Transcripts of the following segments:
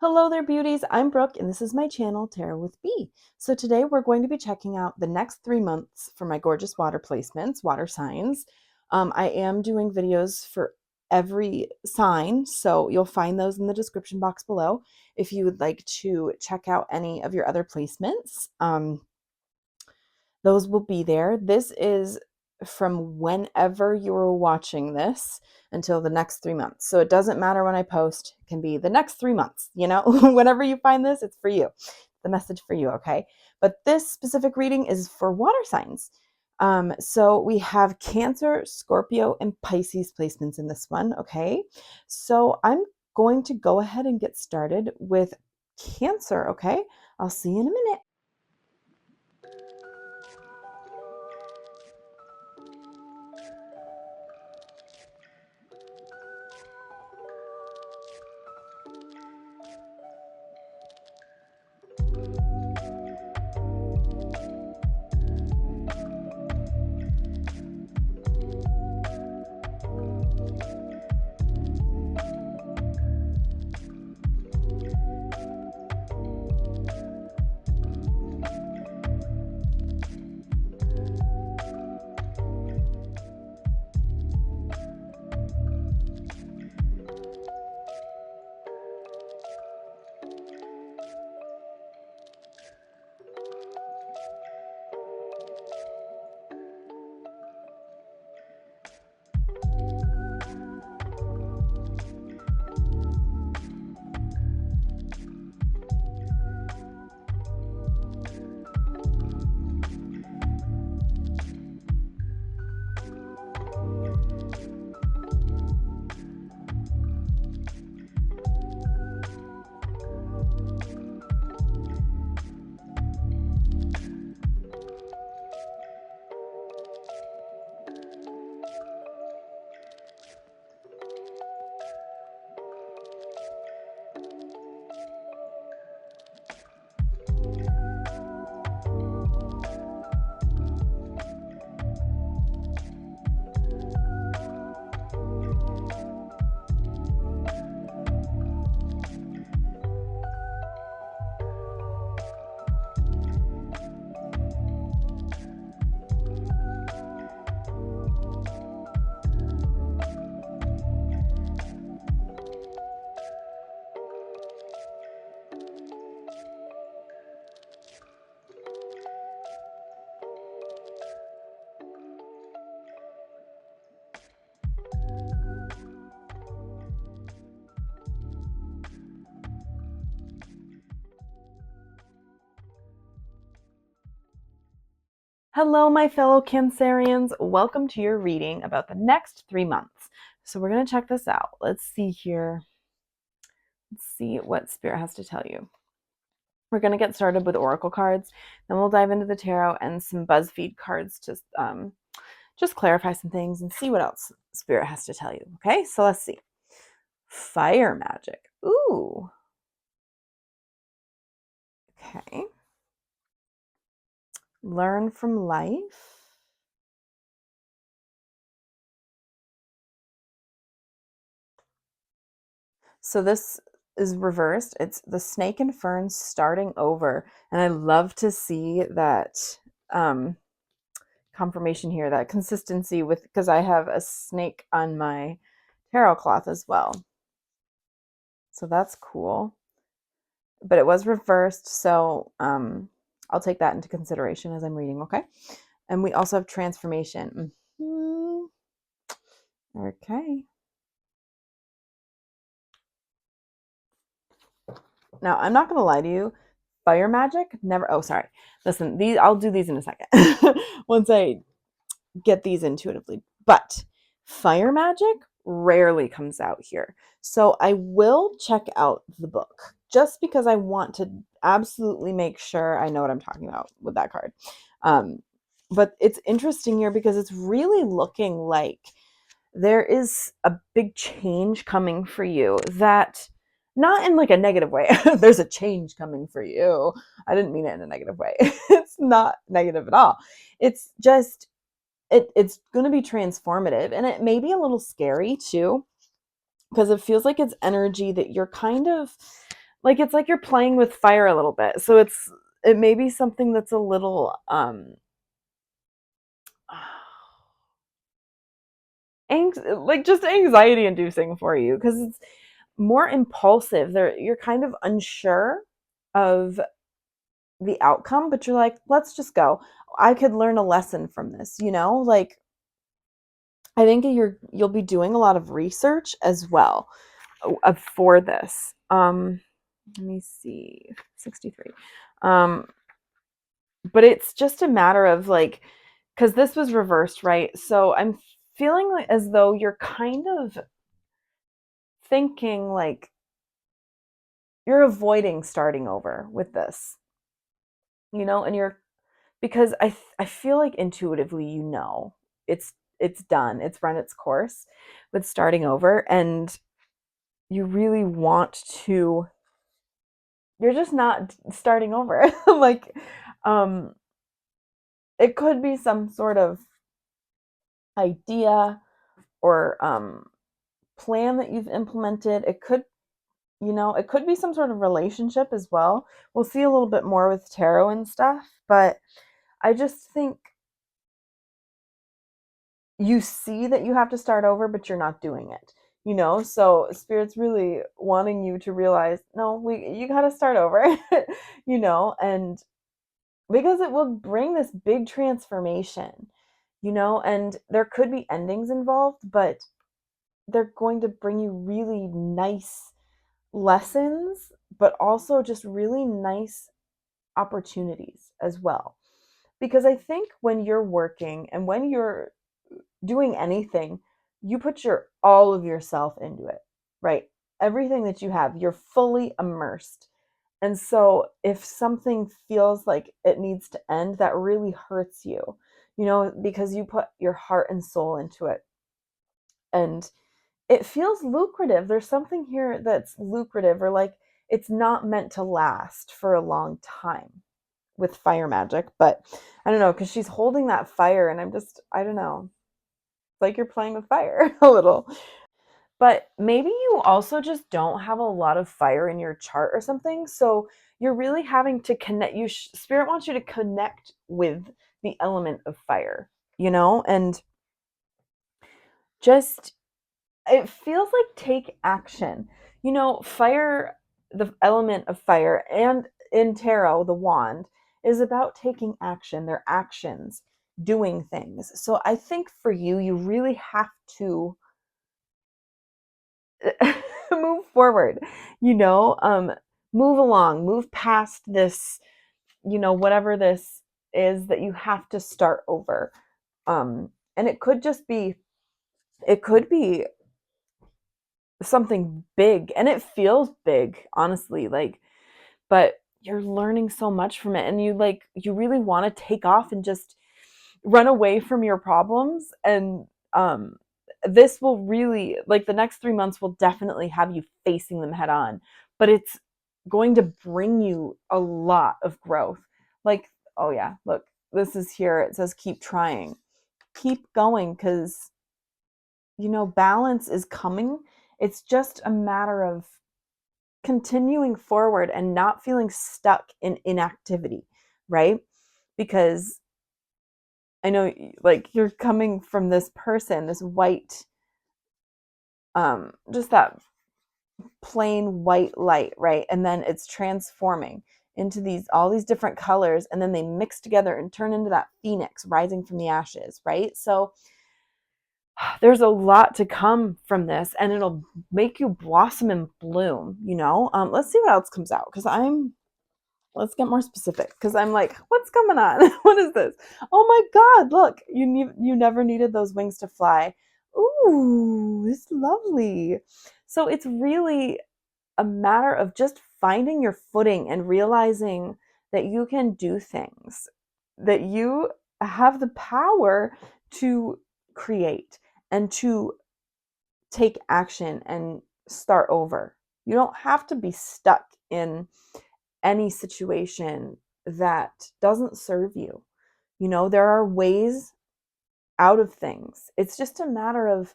Hello there, beauties. I'm Brooke, and this is my channel, Tarot with B. So today we're going to be checking out the next 3 months for my gorgeous water placements, water signs. I am doing videos for every sign, so you'll find those in the description box below if you would like to check out any of your other placements. Those will be there. This is from whenever you're watching this until the next 3 months. So it doesn't matter when I post, it can be the next 3 months, whenever you find this, it's for you. The message for you, okay? But this specific reading is for water signs. So we have Cancer, Scorpio, and Pisces placements in this one, okay? So I'm going to go ahead and get started with Cancer, okay? I'll see you in a minute. Hello, my fellow Cancerians. Welcome to your reading about the next 3 months. So we're going to check this out. Let's see here. Let's see what Spirit has to tell you. We're going to get started with Oracle cards. Then we'll dive into the tarot and some Buzzfeed cards to just clarify some things and see what else Spirit has to tell you. Okay, so let's see. Fire magic. Ooh. Okay. Learn from life. So this is reversed. It's the snake and ferns starting over. And I love to see that confirmation here, that consistency with, because I have a snake on my tarot cloth as well. So that's cool. But it was reversed, so I'll take that into consideration as I'm reading, okay? And we also have transformation. Okay. Now, I'm not going to lie to you. Fire magic, never. Oh, sorry. Listen, I'll do these in a second once I get these intuitively. But fire magic rarely comes out here. So I will check out the book just because I want to absolutely make sure I know what I'm talking about with that card. But it's interesting here because it's really looking like there is a big change coming for you that, not in like a negative way. There's a change coming for you. I didn't mean it in a negative way. It's not negative at all. It's just, it's going to be transformative, and it may be a little scary too, because it feels like it's energy that you're kind of like it's like you're playing with fire a little bit. So it may be something that's a little like just anxiety inducing for you because it's more impulsive. You're kind of unsure of the outcome, but you're like, let's just go. I could learn a lesson from this, like I think you'll be doing a lot of research as well for this. Let me see. 63. But it's just a matter of like, because this was reversed, right? So I'm feeling like as though you're kind of thinking like you're avoiding starting over with this, and because I feel like intuitively, it's done, it's run its course with starting over, and you really want to, you're just not starting over. Like, it could be some sort of idea or plan that you've implemented. It could be some sort of relationship as well. We'll see a little bit more with tarot and stuff, but I just think you see that you have to start over, but you're not doing it. So spirit's really wanting you to realize, no, you got to start over. And because it will bring this big transformation, and there could be endings involved, but they're going to bring you really nice lessons, but also just really nice opportunities as well. Because I think when you're working and when you're doing anything, you put all of yourself into it, right? Everything that you have, you're fully immersed. And so if something feels like it needs to end, that really hurts you, because you put your heart and soul into it. And it feels lucrative. There's something here that's lucrative, or like it's not meant to last for a long time with fire magic. But I don't know, because she's holding that fire, and I don't know. It's like you're playing with fire a little. But maybe you also just don't have a lot of fire in your chart or something. So you're really having to connect. Spirit wants you to connect with the element of fire, and just, it feels like take action. Fire, the element of fire, and in tarot, the wand is about taking action, their actions, doing things. So I think for you, you really have to move forward, move along, move past this, whatever this is that you have to start over. And it could be something big, and it feels big, honestly, like, but you're learning so much from it, and you really want to take off and just run away from your problems. And this will really, like, the next 3 months will definitely have you facing them head on, but it's going to bring you a lot of growth. Like, oh yeah, look, this is here, it says keep trying, keep going, because balance is coming. It's just a matter of continuing forward and not feeling stuck in inactivity, right? Because I know, like, you're coming from this person, this white, just that plain white light, right? And then it's transforming into all these different colors, and then they mix together and turn into that phoenix rising from the ashes, right? So there's a lot to come from this, and it'll make you blossom and bloom. Let's see what else comes out, because let's get more specific, because I'm like, what's going on? What is this? Oh my god, look, you never needed those wings to fly. Ooh, it's lovely. So it's really a matter of just finding your footing and realizing that you can do things, that you have the power to create and to take action and start over. You don't have to be stuck in any situation that doesn't serve you. There are ways out of things. It's just a matter of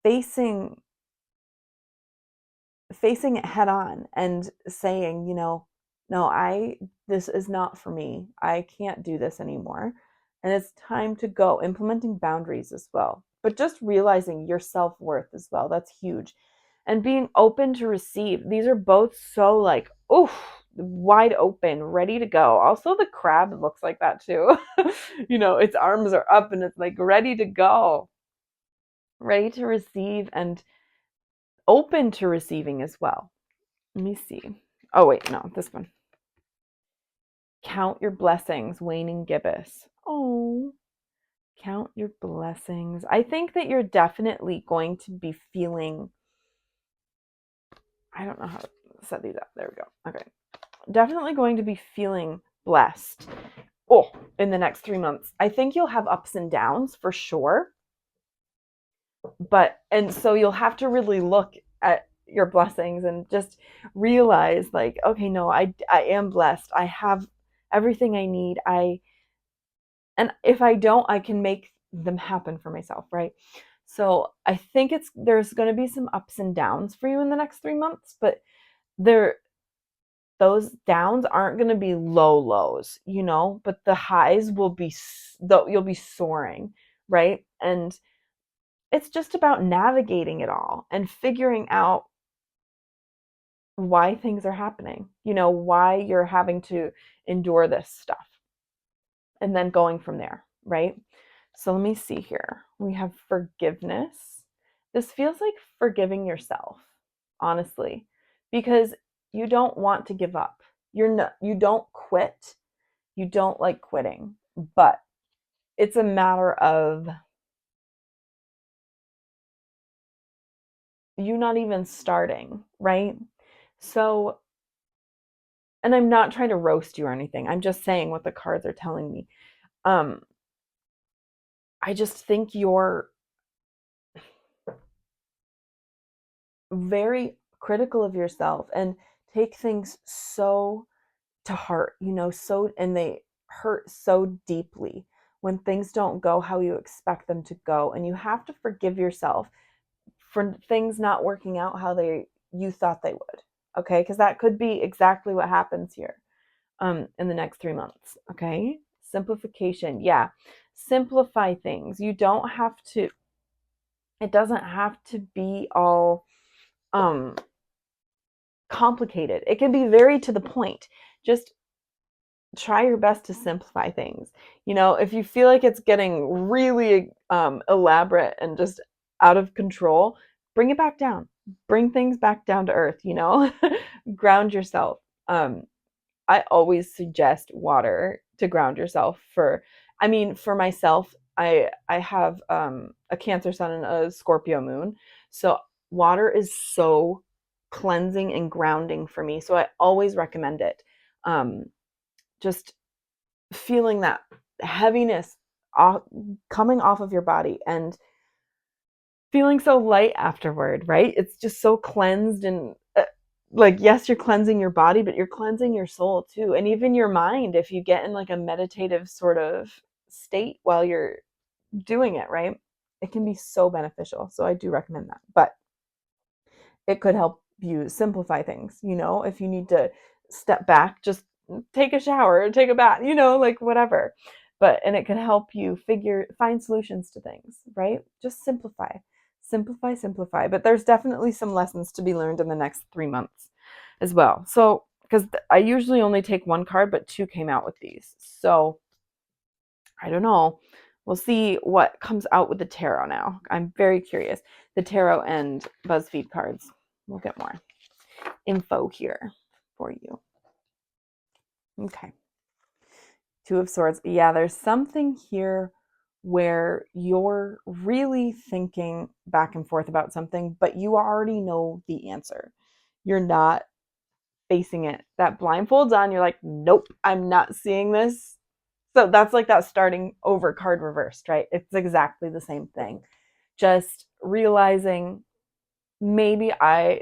facing facing it head on and saying, no, this is not for me. I can't do this anymore. And it's time to go. Implementing boundaries as well. But just realizing your self-worth as well. That's huge. And being open to receive. These are both so like, oof, wide open, ready to go. Also, the crab looks like that too. Its arms are up and it's like ready to go, ready to receive and open to receiving as well. Let me see. Oh, wait, no, this one. Count your blessings, waning gibbous. Oh, count your blessings. I think that you're definitely going to be feeling, I don't know how to set these up. There we go. Okay. Definitely going to be feeling blessed. Oh, in the next 3 months. I think you'll have ups and downs for sure. And so you'll have to really look at your blessings and just realize like, okay, no, I am blessed. I have everything I need. And if I don't, I can make them happen for myself, right? So I think there's going to be some ups and downs for you in the next 3 months, but those downs aren't going to be low lows, but the highs will be, you'll be soaring, right? And it's just about navigating it all and figuring out why things are happening, why you're having to endure this stuff, and then going from there, right? So let me see here. We have forgiveness. This feels like forgiving yourself, honestly, because you don't want to give up. You don't quit. You don't like quitting, but it's a matter of you not even starting, right? So, and I'm not trying to roast you or anything. I'm just saying what the cards are telling me. I just think you're very critical of yourself and take things so to heart, and they hurt so deeply when things don't go how you expect them to go. And you have to forgive yourself for things not working out how you thought they would. Okay, because that could be exactly what happens here in the next 3 months. Okay, simplification. Yeah, simplify things. You don't have to, it doesn't have to be all um complicated. It can be very to the point. Just try your best to simplify things. If you feel like it's getting really elaborate and just out of control, bring it back down. Bring things back down to earth, ground yourself. I always suggest water to ground yourself for myself. I have a Cancer sun and a Scorpio moon. So water is so cleansing and grounding for me. So I always recommend it. Just feeling that heaviness coming off of your body and feeling so light afterward, right? It's just so cleansed and like, yes, you're cleansing your body, but you're cleansing your soul too. And even your mind, if you get in like a meditative sort of state while you're doing it, right? It can be so beneficial. So I do recommend that. But it could help you simplify things, if you need to step back, just take a shower, take a bath, like whatever. And it can help you find solutions to things, right? Just simplify, simplify, simplify. But there's definitely some lessons to be learned in the next 3 months as well. So, because I usually only take one card, but 2 came out with these. So, I don't know. We'll see what comes out with the tarot now. I'm very curious. The tarot and Buzzfeed cards. We'll get more info here for you. Okay. 2 of Swords. Yeah, there's something here where you're really thinking back and forth about something, but you already know the answer. You're not facing it. That blindfold's on. You're like, nope, I'm not seeing this. So that's like that starting over card reversed, right? It's exactly the same thing. Just realizing maybe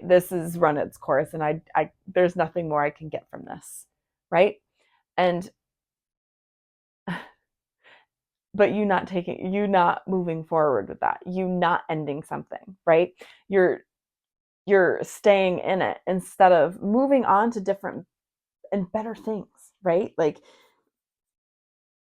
this has run its course and I there's nothing more I can get from this, right? And but you not moving forward with that, you not ending something, right? you're staying in it instead of moving on to different and better things, right? Like,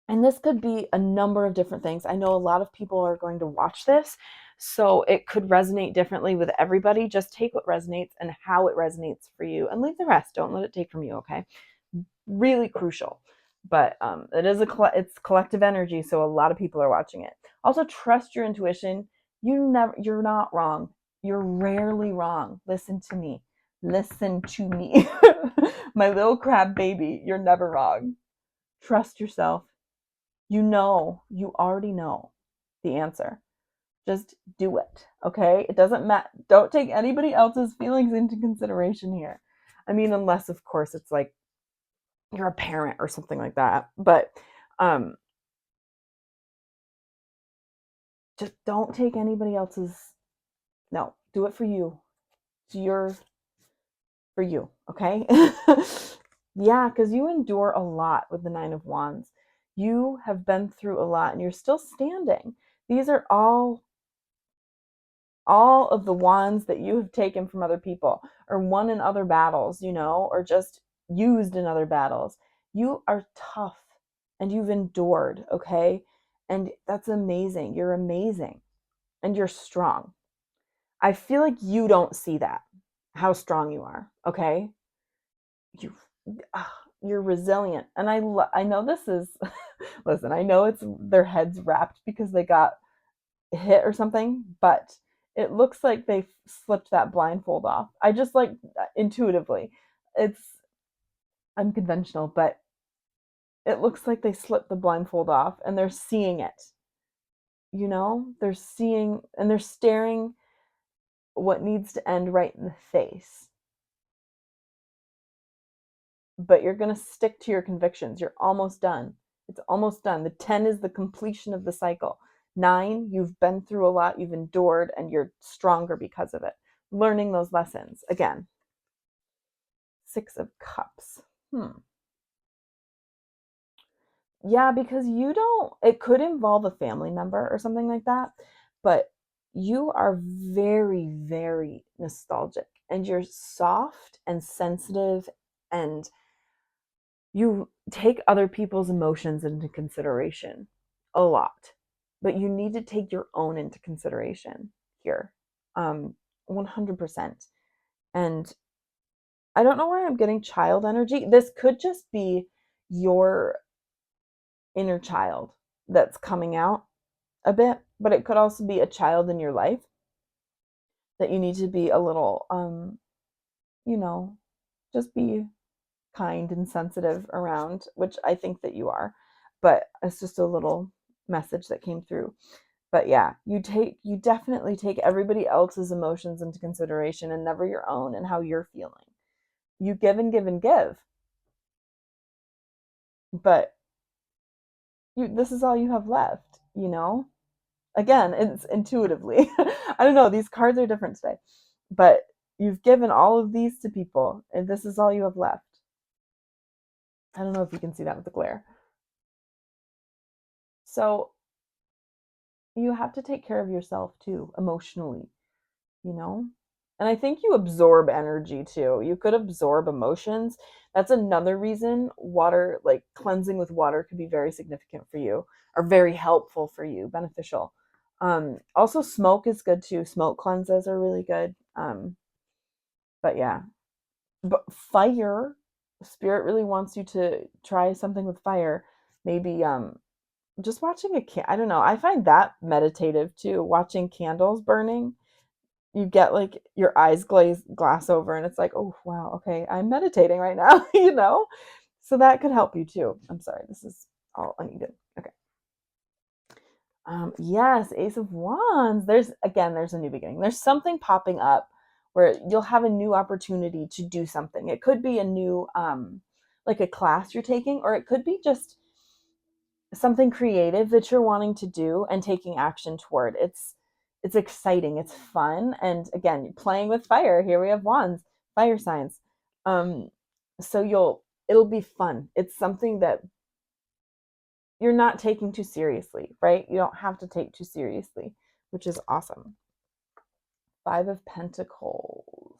and this could be a number of different things. I know a lot of people are going to watch this, so it could resonate differently with everybody. Just take what resonates and how it resonates for you and leave the rest. Don't let it take from you, okay? Really crucial. But it is it's collective energy, so a lot of people are watching it. Also, trust your intuition. You're not wrong. You're rarely wrong. Listen to me. Listen to me. My little crab baby, you're never wrong. Trust yourself. You already know the answer. Just do it, okay? It doesn't matter. Don't take anybody else's feelings into consideration here. I mean, unless, of course, it's like you're a parent or something like that. But just don't take anybody else's. No, do it for you. It's for you, okay? Yeah, because you endure a lot with the Nine of Wands. You have been through a lot and you're still standing. These are all of the wands that you have taken from other people or won in other battles, or just used in other battles. You are tough and you've endured, okay? And that's amazing. You're amazing and you're strong. I feel like you don't see that, how strong you are, okay? You're resilient. And I know this is, listen, I know it's their heads wrapped because they got hit or something, but it looks like they slipped that blindfold off. I just like intuitively. It's unconventional, but it looks like they slipped the blindfold off and they're seeing it. They're seeing and they're staring what needs to end right in the face. But you're going to stick to your convictions. You're almost done. It's almost done. The 10 is the completion of the cycle. 9, you've been through a lot, you've endured, and you're stronger because of it. Learning those lessons. Again, 6 of Cups. Yeah, because it could involve a family member or something like that, but you are very, very nostalgic and you're soft and sensitive and you take other people's emotions into consideration a lot, but you need to take your own into consideration here, 100%. And I don't know why I'm getting child energy. This could just be your inner child that's coming out a bit, but it could also be a child in your life that you need to be a little, just be kind and sensitive around, which I think that you are, but it's just a little message that came through. But yeah, you definitely take everybody else's emotions into consideration and never your own and how you're feeling. You give and give and give, but this is all you have left, Again, it's intuitively. I don't know, these cards are different today, but you've given all of these to people and this is all you have left. I don't know if you can see that with the glare. So you have to take care of yourself too, emotionally, And I think you absorb energy too. You could absorb emotions. That's another reason water, like cleansing with water, could be very significant for you or very helpful for you, beneficial. Also, smoke is good too. Smoke cleanses are really good. But yeah, but fire, spirit really wants you to try something with fire. Maybe just watching I don't know. I find that meditative too. Watching candles burning, you get like your eyes glass over, and it's like, oh wow, okay, I'm meditating right now, So that could help you too. I'm sorry, this is all unneeded. Okay. Yes, Ace of Wands. There's a new beginning. There's something popping up where you'll have a new opportunity to do something. It could be a new, like a class you're taking, or it could be just something creative that you're wanting to do and taking action toward. It's exciting, it's fun, and again, you're playing with fire. Here we have wands, fire signs. So it'll be fun. It's something that you're not taking too seriously, right? You don't have to take too seriously, which is awesome. 5 of Pentacles.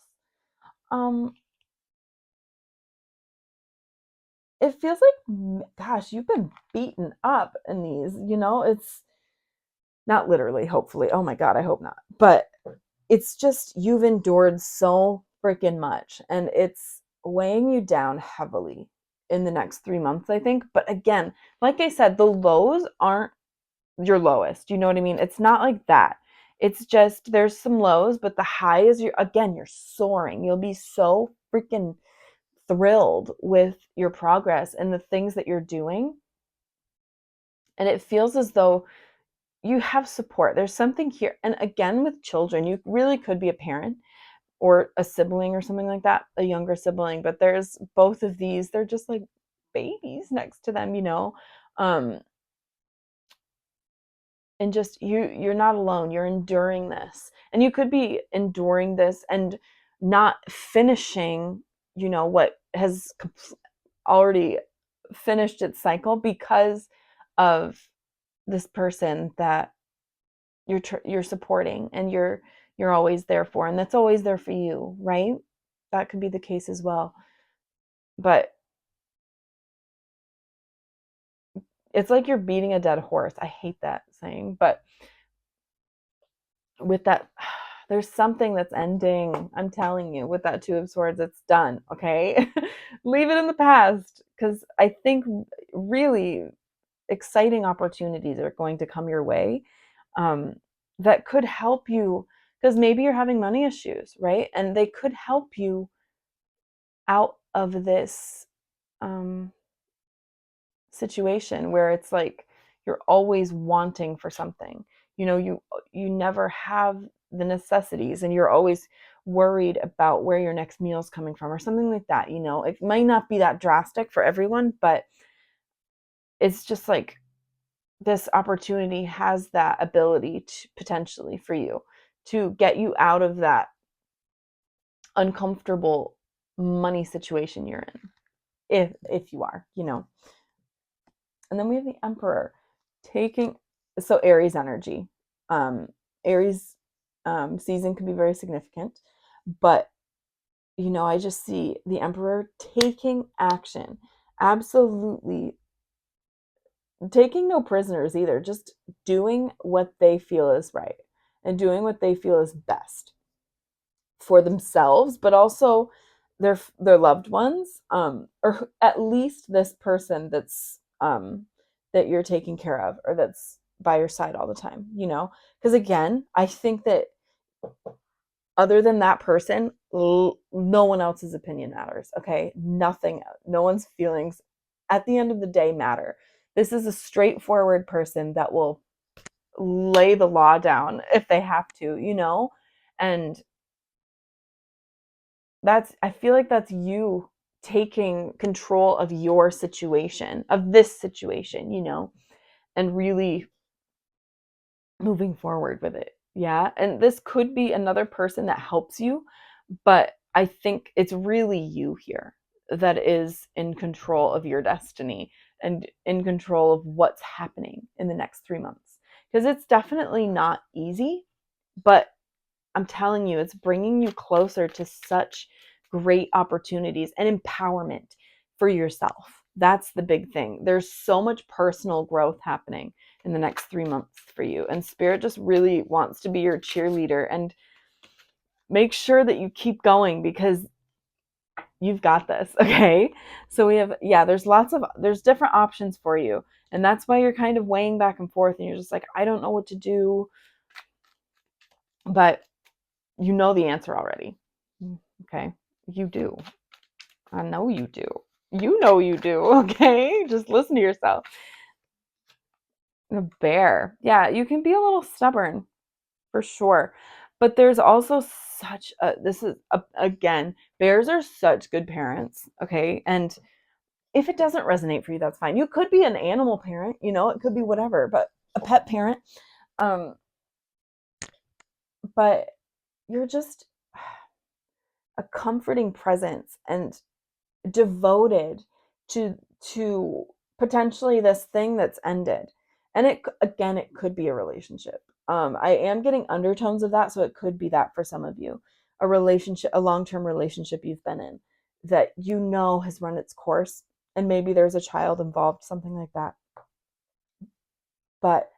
it feels like, gosh, you've been beaten up in these, it's not literally, hopefully. Oh my God, I hope not. But it's just, you've endured so freaking much, and it's weighing you down heavily in the next 3 months, I think. But again, like I said, the lows aren't your lowest. You know what I mean? It's not like that. It's just, there's some lows, but the high is, you're soaring. You'll be so freaking thrilled with your progress and the things that you're doing. And it feels as though you have support. There's something here. And again, with children, you really could be a parent or a sibling or something like that, a younger sibling. But there's both of these. They're just like babies next to them, and just you're not alone. You're enduring this. And you could be enduring this and not finishing, what has already finished its cycle because of this person that you're supporting and you're always there for, and that's always there for you, right? That could be the case as well. But it's like you're beating a dead horse. I hate that saying, but with that, there's something that's ending. I'm telling you, with that Two of Swords, it's done. Okay. Leave it in the past, because I think really exciting opportunities are going to come your way, that could help you, because maybe you're having money issues, right? And they could help you out of this situation where it's like you're always wanting for something. You never have the necessities, and you're always worried about where your next meal is coming from or something like that. It might not be that drastic for everyone, but it's just like this opportunity has that ability to potentially for you to get you out of that uncomfortable money situation you're in, if you are. And then we have the Emperor taking, so Aries energy. Aries season can be very significant, but I just see the Emperor taking action, absolutely taking no prisoners either, just doing what they feel is right and doing what they feel is best for themselves, but also their loved ones, or at least this person that you're taking care of, or that's by your side all the time. Because again, I think that other than that person, no one else's opinion matters. Okay, nothing, no one's feelings at the end of the day matter. This is a straightforward person that will lay the law down if they have to, and I feel like that's you taking control of your situation, of this situation, and really moving forward with it. Yeah. And this could be another person that helps you, but I think it's really you here that is in control of your destiny and in control of what's happening in the next 3 months. Because it's definitely not easy, but I'm telling you, it's bringing you closer to such great opportunities and empowerment for yourself. That's the big thing. There's so much personal growth happening in the next 3 months for you. And Spirit just really wants to be your cheerleader and make sure that you keep going, because you've got this. Okay. So we have, there's different options for you. And that's why you're kind of weighing back and forth and you're just like, I don't know what to do. But you know the answer already. Okay. You do. I know you do. You know you do. Okay. Just listen to yourself. The Bear. Yeah, you can be a little stubborn for sure. But there's also again, bears are such good parents. Okay. And if it doesn't resonate for you, that's fine. You could be an animal parent, it could be whatever, but a pet parent. But you're just a comforting presence and devoted to potentially this thing that's ended. And it could be a relationship. I am getting undertones of that, so it could be that for some of you, a relationship, a long-term relationship you've been in that you know has run its course, and maybe there's a child involved, something like that. But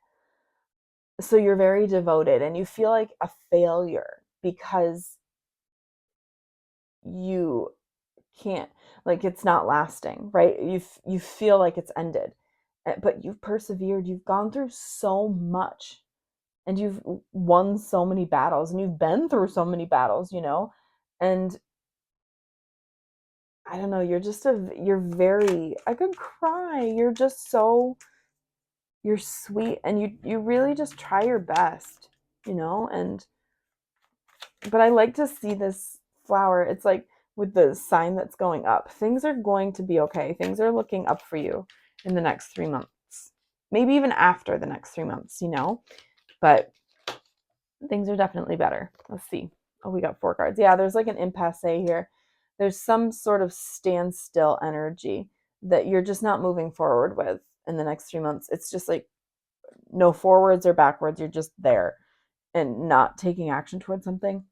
so you're very devoted and you feel like a failure because you can't, like, it's not lasting, right? You feel like it's ended. But you've persevered, you've gone through so much, and you've won so many battles, and you've been through so many battles, you know? And I don't know, you're very, I could cry. You're just so, you're sweet, and you really just try your best, you know? And but I like to see this flower. It's like with the sign that's going up. Things are going to be okay. Things are looking up for you in the next 3 months. Maybe even after the next 3 months, you know? But things are definitely better. Let's see. Oh, we got 4 cards. Yeah, there's like an impasse here. There's some sort of standstill energy that you're just not moving forward with in the next 3 months. It's just like no forwards or backwards. You're just there and not taking action towards something.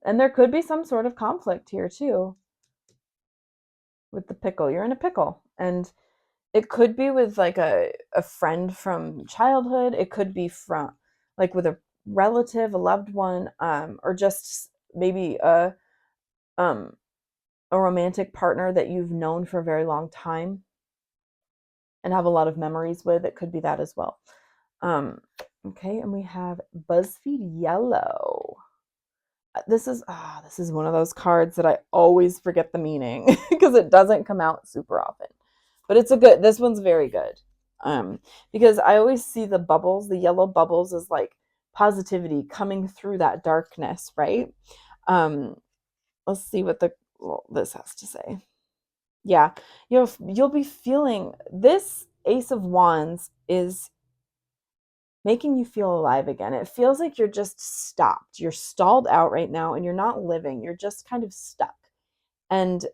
And there could be some sort of conflict here too with the pickle. You're in a pickle. And it could be with like a friend from childhood. It could be from like with a relative, a loved one, or just maybe a romantic partner that you've known for a very long time and have a lot of memories with. It could be that as well. Okay, and we have Buzzfeed Yellow. This is one of those cards that I always forget the meaning because it doesn't come out super often. But it's this one's very good. Because I always see the bubbles, the yellow bubbles, as like positivity coming through that darkness, right? Let's see what this has to say. Yeah, you'll be feeling this Ace of Wands is making you feel alive again. It feels like you're just stopped. You're stalled out right now and you're not living. You're just kind of stuck. And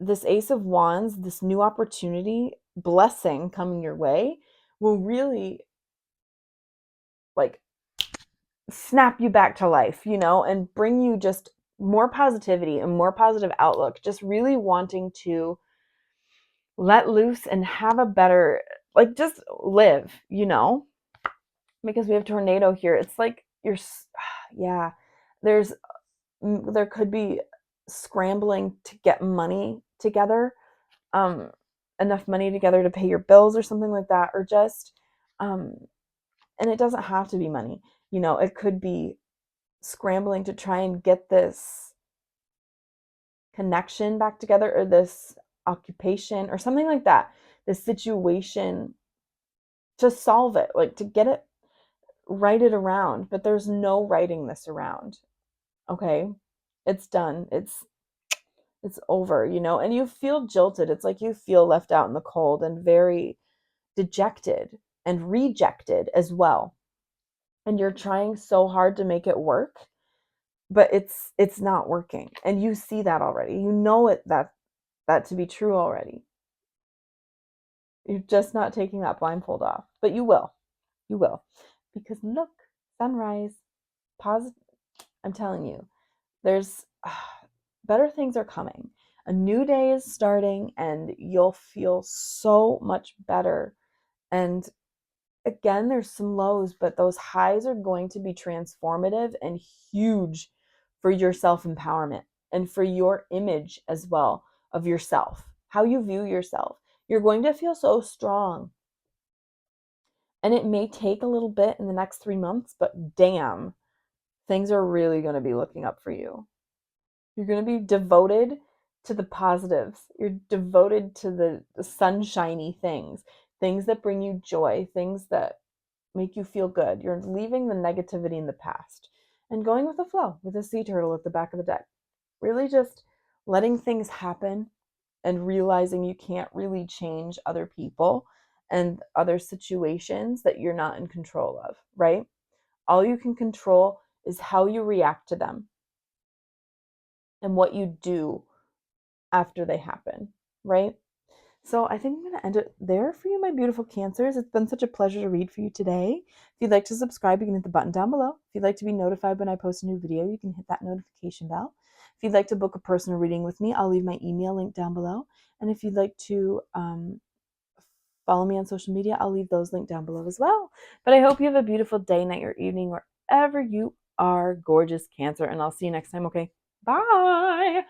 this Ace of Wands, this new opportunity, blessing coming your way will really like snap you back to life, you know, and bring you just more positivity and more positive outlook, just really wanting to let loose and have a better, like, just live, you know, because we have tornado here. It's like yeah, there could be scrambling to get money together, um, enough money together to pay your bills or something like that, or just, um, and it doesn't have to be money, you know, it could be scrambling to try and get this connection back together or this occupation or something like that, this situation to solve it, like to get it, right it around. But there's no righting this around. Okay. It's done. It's over, you know, and you feel jilted. It's like you feel left out in the cold and very dejected and rejected as well. And you're trying so hard to make it work, but it's not working. And you see that already. You know that to be true already. You're just not taking that blindfold off. But you will. You will. Because look, sunrise, positive. I'm telling you, there's better things are coming. A new day is starting and you'll feel so much better. And again, there's some lows, but those highs are going to be transformative and huge for your self-empowerment and for your image as well of yourself, how you view yourself. You're going to feel so strong. And it may take a little bit in the next 3 months, but damn, things are really going to be looking up for you. You're going to be devoted to the positives. You're devoted to the sunshiny things that bring you joy, things that make you feel good. You're leaving the negativity in the past and going with the flow with a sea turtle at the back of the deck. Really just letting things happen and realizing you can't really change other people and other situations that you're not in control of, right? All you can control is how you react to them and what you do after they happen, right? So I think I'm going to end it there for you, my beautiful Cancers. It's been such a pleasure to read for you today. If you'd like to subscribe, you can hit the button down below. If you'd like to be notified when I post a new video, you can hit that notification bell. If you'd like to book a personal reading with me, I'll leave my email link down below. And if you'd like to follow me on social media, I'll leave those linked down below as well. But I hope you have a beautiful day, night, or evening, wherever you are, gorgeous Cancer. And I'll see you next time, okay? Bye!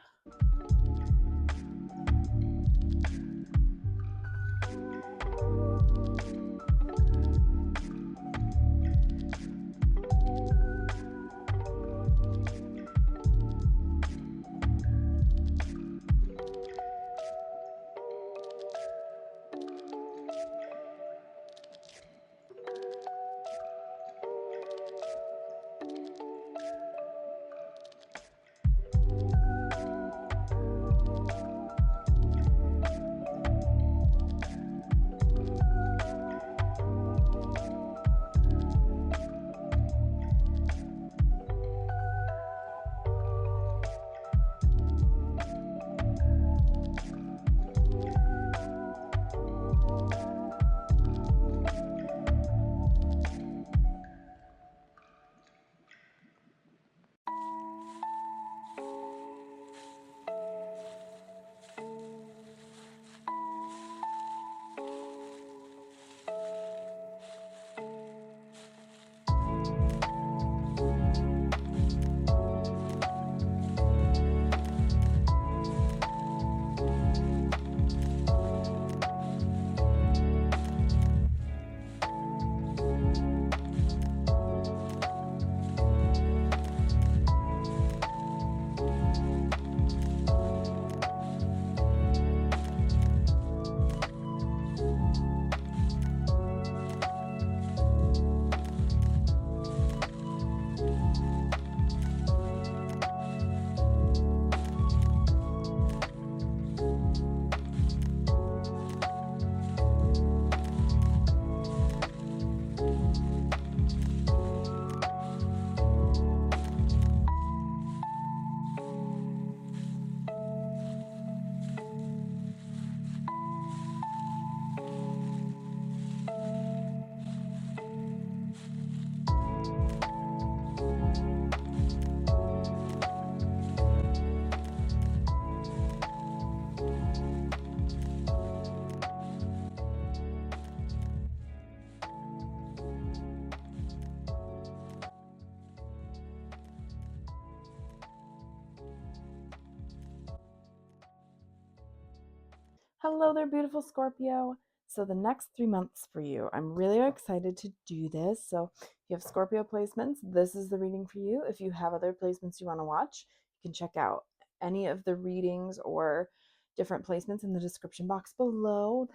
Hello there, beautiful Scorpio. So the next 3 months for you, I'm really excited to do this. So if you have Scorpio placements, this is the reading for you. If you have other placements you want to watch, you can check out any of the readings or different placements in the description box below.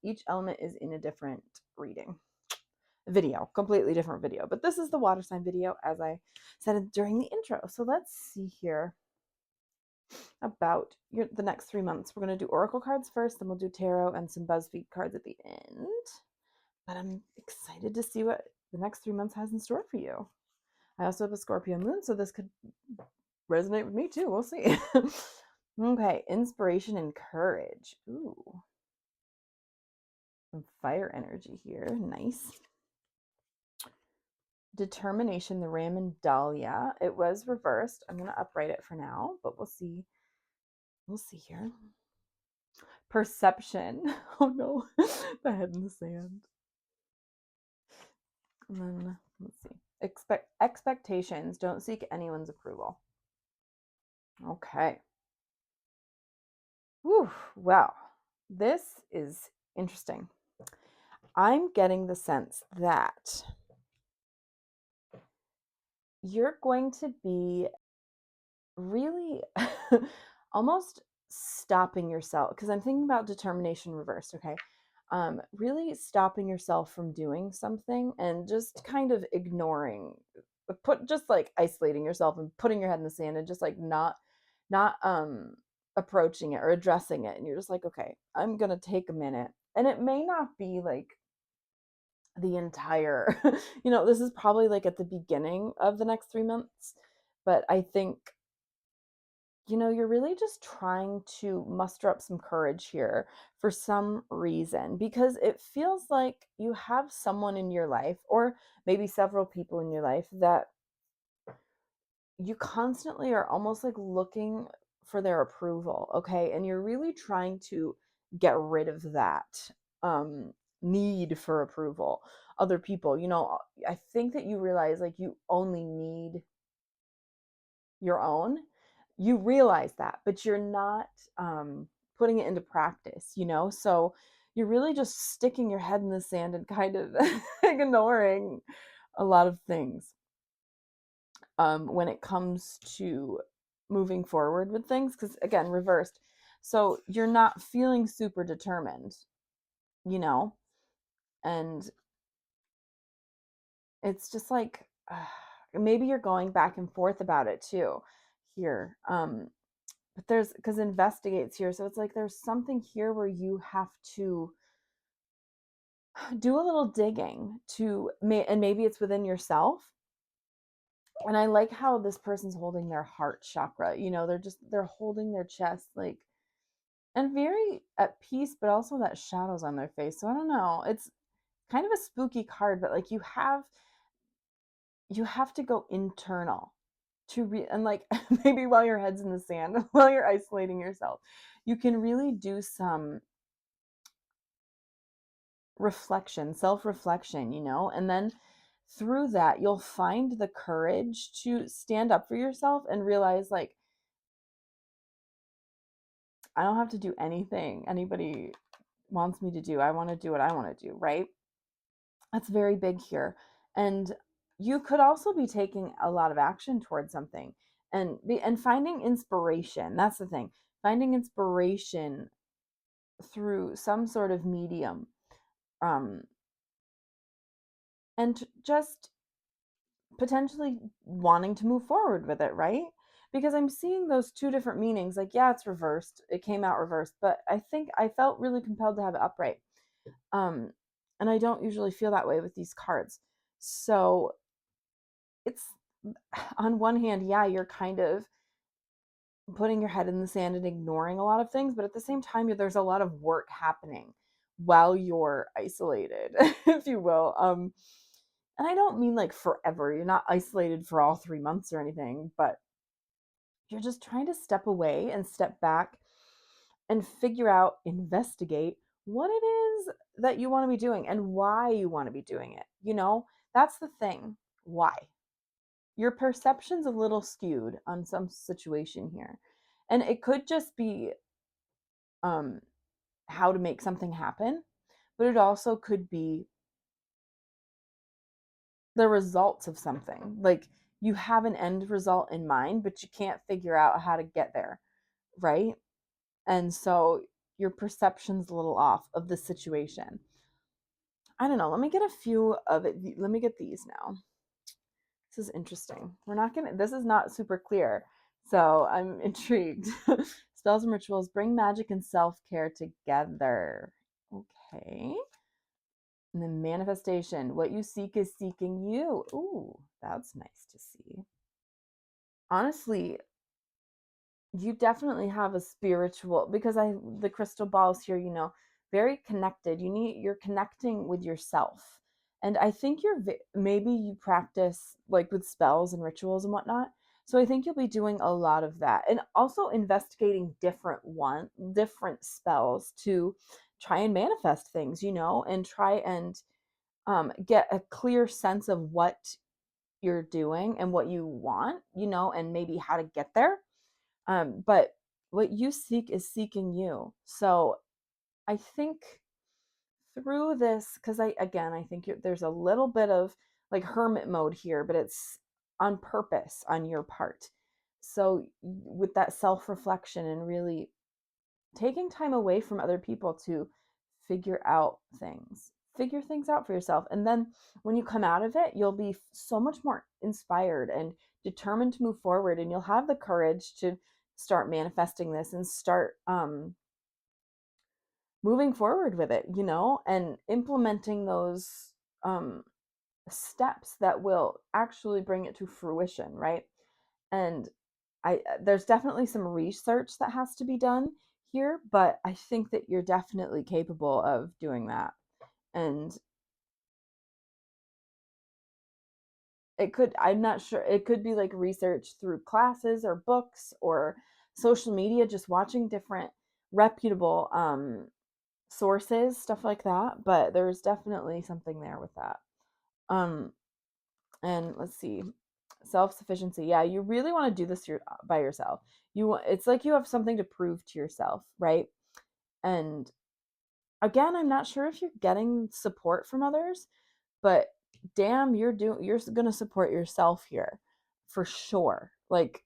Each element is in a different reading video, completely different video. But this is the water sign video, as I said during the intro. So let's see here about the next 3 months. We're going to do oracle cards first, then we'll do tarot and some Buzzfeed cards at the end. But I'm excited to see what the next 3 months has in store for you. I also have a Scorpio moon, so this could resonate with me too. We'll see. Okay, inspiration and courage. Ooh, some fire energy here. Nice. Determination, the Ram and Dahlia. It was reversed. I'm going to upright it for now, but we'll see. We'll see here. Perception. Oh no, the head in the sand. And then let's see. Expectations. Don't seek anyone's approval. Okay. Whew, wow. This is interesting. I'm getting the sense that you're going to be really almost stopping yourself, because I'm thinking about determination reversed, okay? Really stopping yourself from doing something and just kind of ignoring, just like isolating yourself and putting your head in the sand and just like not approaching it or addressing it. And you're just like, okay, I'm gonna take a minute. And it may not be like the entire, this is probably like at the beginning of the next 3 months, but I think you're really just trying to muster up some courage here for some reason, because it feels like you have someone in your life, or maybe several people in your life, that you constantly are almost like looking for their approval, okay? And you're really trying to get rid of that need for approval. Other people, I think that you realize like you only need your own. You realize that, but you're not putting it into practice, So you're really just sticking your head in the sand and kind of ignoring a lot of things when it comes to moving forward with things. Because again, reversed. So you're not feeling super determined, and it's just like maybe you're going back and forth about it too here. But there's, because investigates here, so it's like there's something here where you have to do a little digging and maybe it's within yourself. And I like how this person's holding their heart chakra, they're holding their chest, like, and very at peace, but also that shadows on their face. So I don't know, it's kind of a spooky card, but like you have to go internal and like maybe while your head's in the sand, while you're isolating yourself, you can really do some reflection, self-reflection, and then through that you'll find the courage to stand up for yourself and realize like, I don't have to do anything anybody wants me to do. I want to do what I want to do, right? That's very big here. And you could also be taking a lot of action towards something and finding inspiration. That's the thing. Finding inspiration through some sort of medium. And just potentially wanting to move forward with it, right? Because I'm seeing those two different meanings. Like, yeah, it's reversed. It came out reversed, but I think I felt really compelled to have it upright. Um, and I don't usually feel that way with these cards. So it's, on one hand, yeah, you're kind of putting your head in the sand and ignoring a lot of things, but at the same time, there's a lot of work happening while you're isolated, if you will. And I don't mean like forever. You're not isolated for all 3 months or anything, but you're just trying to step away and step back and figure out, investigate what it is that you want to be doing and why you want to be doing it. That's the thing. Why? Your perception's a little skewed on some situation here. And it could just be um, how to make something happen, but it also could be the results of something. Like, you have an end result in mind, but you can't figure out how to get there, right? And so your perception's a little off of the situation. I don't know. Let me get a few of it. Let me get these now. This is interesting. This is not super clear, so I'm intrigued. Spells and rituals bring magic and self-care together. Okay. And then manifestation. What you seek is seeking you. Ooh, that's nice to see. Honestly, you definitely have a spiritual, because the crystal balls here, very connected. You're connecting with yourself. And I think maybe you practice like with spells and rituals and whatnot. So I think you'll be doing a lot of that, and also investigating different spells to try and manifest things, and try and get a clear sense of what you're doing and what you want, and maybe how to get there. But what you seek is seeking you. So I think through this, because I think there's a little bit of like hermit mode here, but it's on purpose on your part. So with that self-reflection and really taking time away from other people to figure things out for yourself. And then when you come out of it, you'll be so much more inspired and determined to move forward, and you'll have the courage to start manifesting this and start moving forward with it, and implementing those steps that will actually bring it to fruition, right? And there's definitely some research that has to be done here, but I think that you're definitely capable of doing that. And I'm not sure, it could be like research through classes or books or social media, just watching different reputable sources, stuff like that. But there's definitely something there with that. Um, and let's see, self-sufficiency. Yeah, you really want to do this by yourself. It's like you have something to prove to yourself, right? And again, I'm not sure if you're getting support from others, but damn, you're going to support yourself here for sure. Like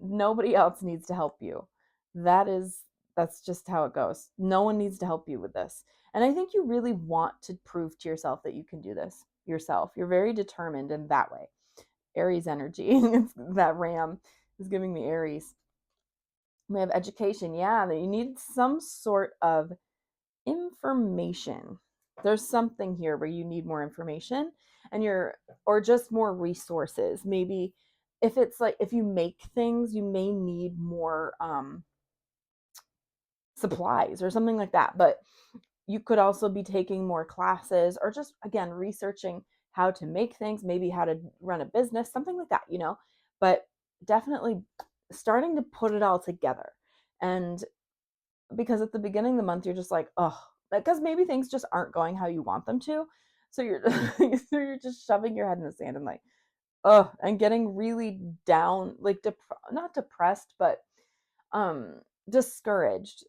nobody else needs to help you. That's just how it goes. No one needs to help you with this. And I think you really want to prove to yourself that you can do this yourself. You're very determined in that way. Aries energy. That ram is giving me Aries. We have education. Yeah, that you need some sort of information. There's something here where you need more information or just more resources. Maybe if it's like, if you make things, you may need more supplies or something like that. But you could also be taking more classes or just, again, researching how to make things, maybe how to run a business, something like that. But definitely starting to put it all together. And because at the beginning of the month, you're just like, oh, because maybe things just aren't going how you want them to. So you're just shoving your head in the sand and like, oh, and getting really down, like not depressed, but discouraged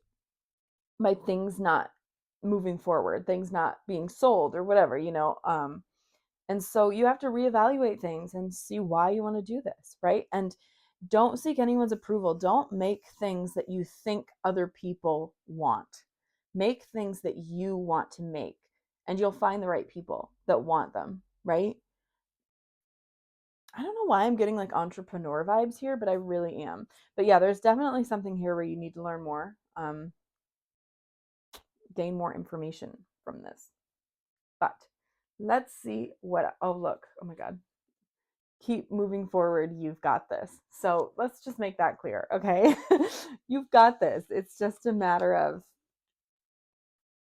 by things not moving forward, things not being sold or whatever. And so you have to reevaluate things and see why you want to do this, right? And don't seek anyone's approval. Don't make things that you think other people want. Make things that you want to make, and you'll find the right people that want them, right? I don't know why I'm getting like entrepreneur vibes here, but I really am. But yeah, there's definitely something here where you need to learn more, gain more information from this. But let's see oh, look. Oh my God. Keep moving forward. You've got this. So let's just make that clear. Okay. You've got this. It's just a matter of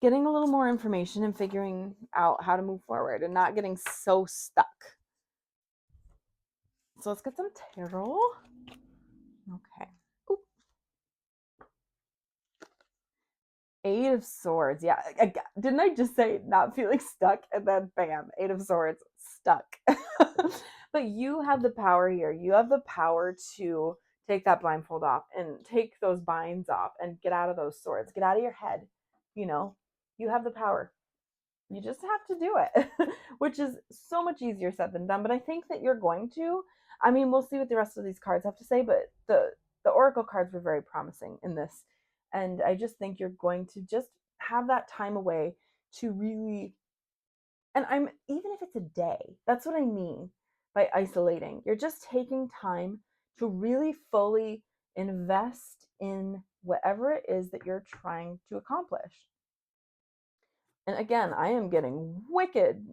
getting a little more information and figuring out how to move forward and not getting so stuck. So let's get some tarot. Okay. Oop. 8 of Swords. Yeah. Didn't I just say not feeling stuck? And then bam, 8 of Swords, stuck. But you have the power here. You have the power to take that blindfold off and take those binds off and get out of those swords. Get out of your head. You have the power. You just have to do it, which is so much easier said than done. But I think that you're going to. I mean, we'll see what the rest of these cards have to say, but the Oracle cards were very promising in this. And I just think you're going to just have that time away to really, and even if it's a day, that's what I mean by isolating. You're just taking time to really fully invest in whatever it is that you're trying to accomplish. And again, I am getting wicked,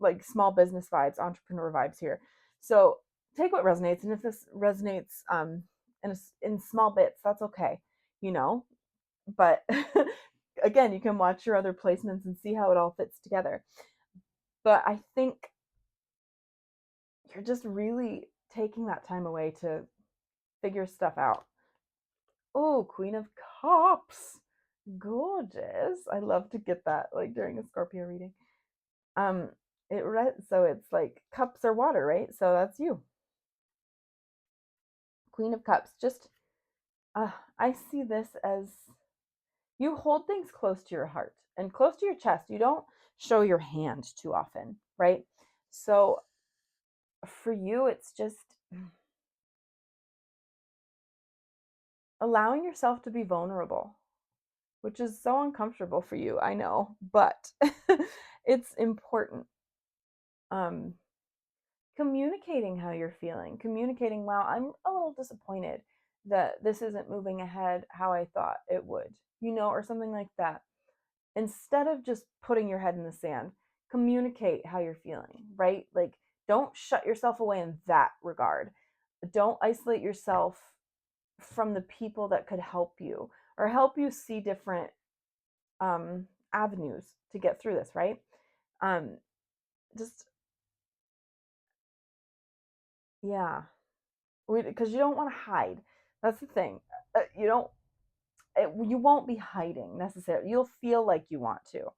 like small business vibes, entrepreneur vibes here. So take what resonates, and if this resonates in small bits, that's okay, you know. But again, you can watch your other placements and see how it all fits together. But I think you're just really taking that time away to figure stuff out. Oh, Queen of Cups. Gorgeous. I love to get that like during a Scorpio reading. Um, so it's like cups are water, right? So that's you. Queen of Cups. Just I see this as you hold things close to your heart and close to your chest. You don't show your hand too often, right? So for you, it's just allowing yourself to be vulnerable, which is so uncomfortable for you, I know, but it's important. Um, Communicating how you're feeling, communicating, wow, I'm a little disappointed that this isn't moving ahead how I thought it would, or something like that. Instead of just putting your head in the sand, communicate how you're feeling, right? Like, don't shut yourself away in that regard. Don't isolate yourself from the people that could help you or help you see different avenues to get through this, right? Just, yeah, because you don't want to hide. That's the thing. You don't, you won't be hiding necessarily. You'll feel like you want to.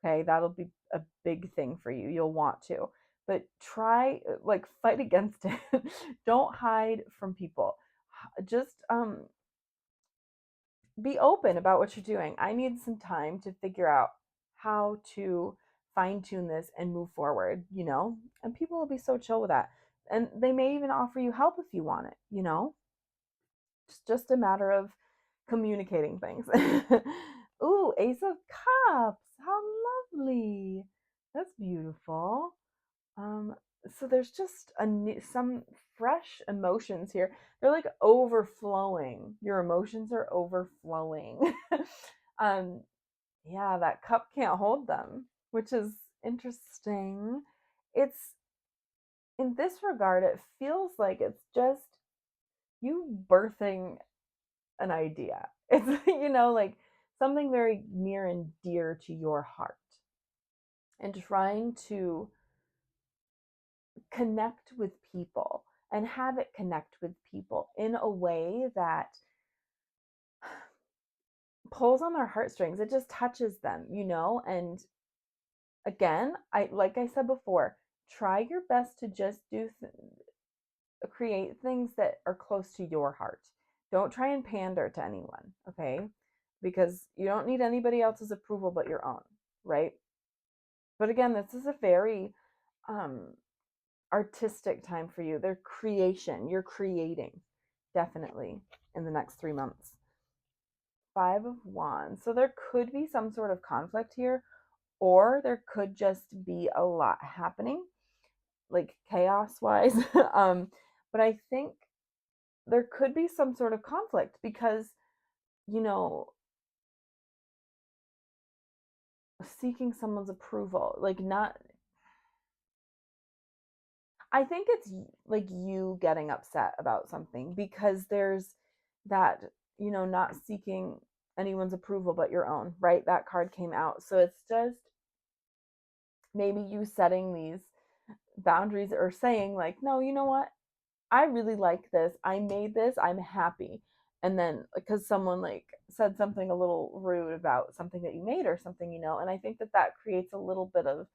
Okay, that'll be a big thing for you. You'll want to, but try, like, fight against it. Don't hide from people. Just be open about what you're doing. I need some time to figure out how to fine tune this and move forward, and people will be so chill with that. And they may even offer you help if you want it. It's just a matter of communicating things. Ooh, Ace of Cups. How lovely. That's beautiful. Um, so there's just some fresh emotions here. They're like overflowing. Your emotions are overflowing. um, yeah, that cup can't hold them, which is interesting. It's in this regard, it feels like it's just you birthing an idea. It's, like something very near and dear to your heart and trying to connect with people and have it connect with people in a way that pulls on their heartstrings. It just touches them. And again, like I said before, try your best to just create things that are close to your heart. Don't try and pander to anyone, okay? Because you don't need anybody else's approval but your own, right? But again, this is a very um artistic time for you. They're creation. You're creating, definitely, in the next 3 months. Five of Wands. So there could be some sort of conflict here, or there could just be a lot happening, like chaos wise. But I think there could be some sort of conflict because, you know, seeking someone's approval, like, not, I think it's like you getting upset about something because there's that, not seeking anyone's approval but your own, right? That card came out. So it's just maybe you setting these boundaries or saying, like, no, you know what? I really like this. I made this. I'm happy. And then because someone like said something a little rude about something that you made or something, and I think that creates a little bit of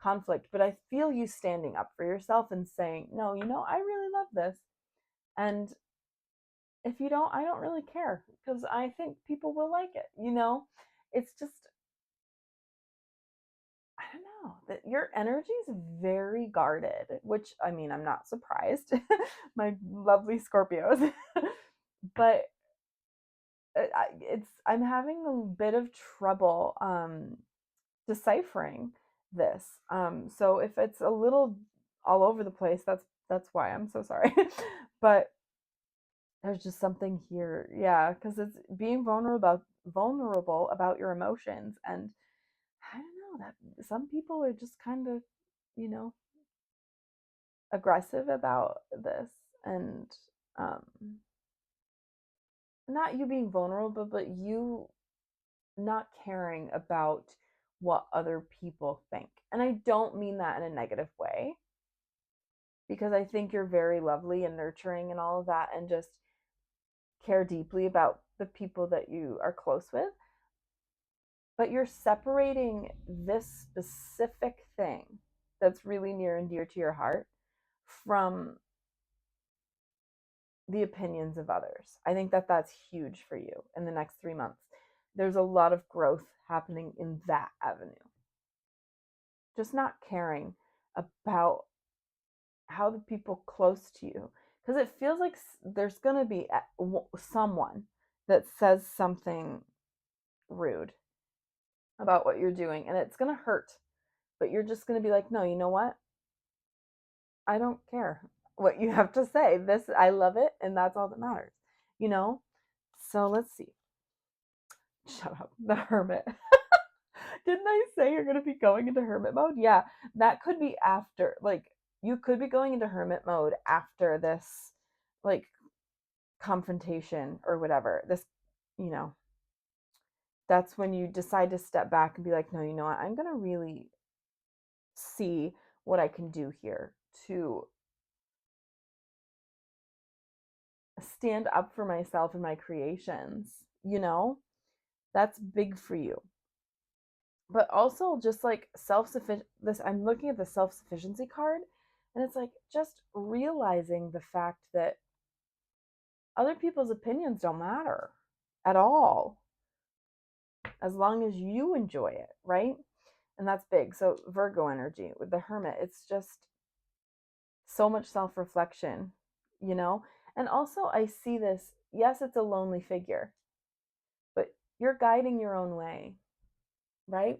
conflict. But I feel you standing up for yourself and saying, no, I really love this. And if you don't, I don't really care because I think people will like it. It's just, I don't know, that your energy is very guarded, which, I mean, I'm not surprised. My lovely Scorpios. But I'm having a bit of trouble deciphering this. So if it's a little all over the place, that's why. I'm so sorry. But there's just something here, yeah, because it's being vulnerable about your emotions. And I don't know, that some people are just kind of, you know aggressive about this. And not you being vulnerable, but you not caring about what other people think. And I don't mean that in a negative way, because I think you're very lovely and nurturing and all of that, and just care deeply about the people that you are close with. But you're separating this specific thing that's really near and dear to your heart from the opinions of others. I think that's huge for you in the next 3 months. There's a lot of growth happening in that avenue. Just not caring about how the people close to you, because it feels like there's going to be someone that says something rude about what you're doing, and it's going to hurt, but you're just going to be like, no, you know what? I don't care what you have to say. This, I love it, and that's all that matters, you know? So let's see. Shut up. The Hermit. Didn't I say you're going to be going into hermit mode? Yeah, that could be after. Like, you could be going into hermit mode after this, like, confrontation or whatever, this, you know, that's when you decide to step back and be like, no, you know what, I'm going to really see what I can do here to stand up for myself and my creations, you know? That's big for you. But also just like self-sufficient, this, I'm looking at the self-sufficiency card, and it's like just realizing the fact that other people's opinions don't matter at all as long as you enjoy it, right? And that's big. So Virgo energy with the Hermit, it's just so much self-reflection, you know? And also I see this, yes, it's a lonely figure, but you're guiding your own way, right?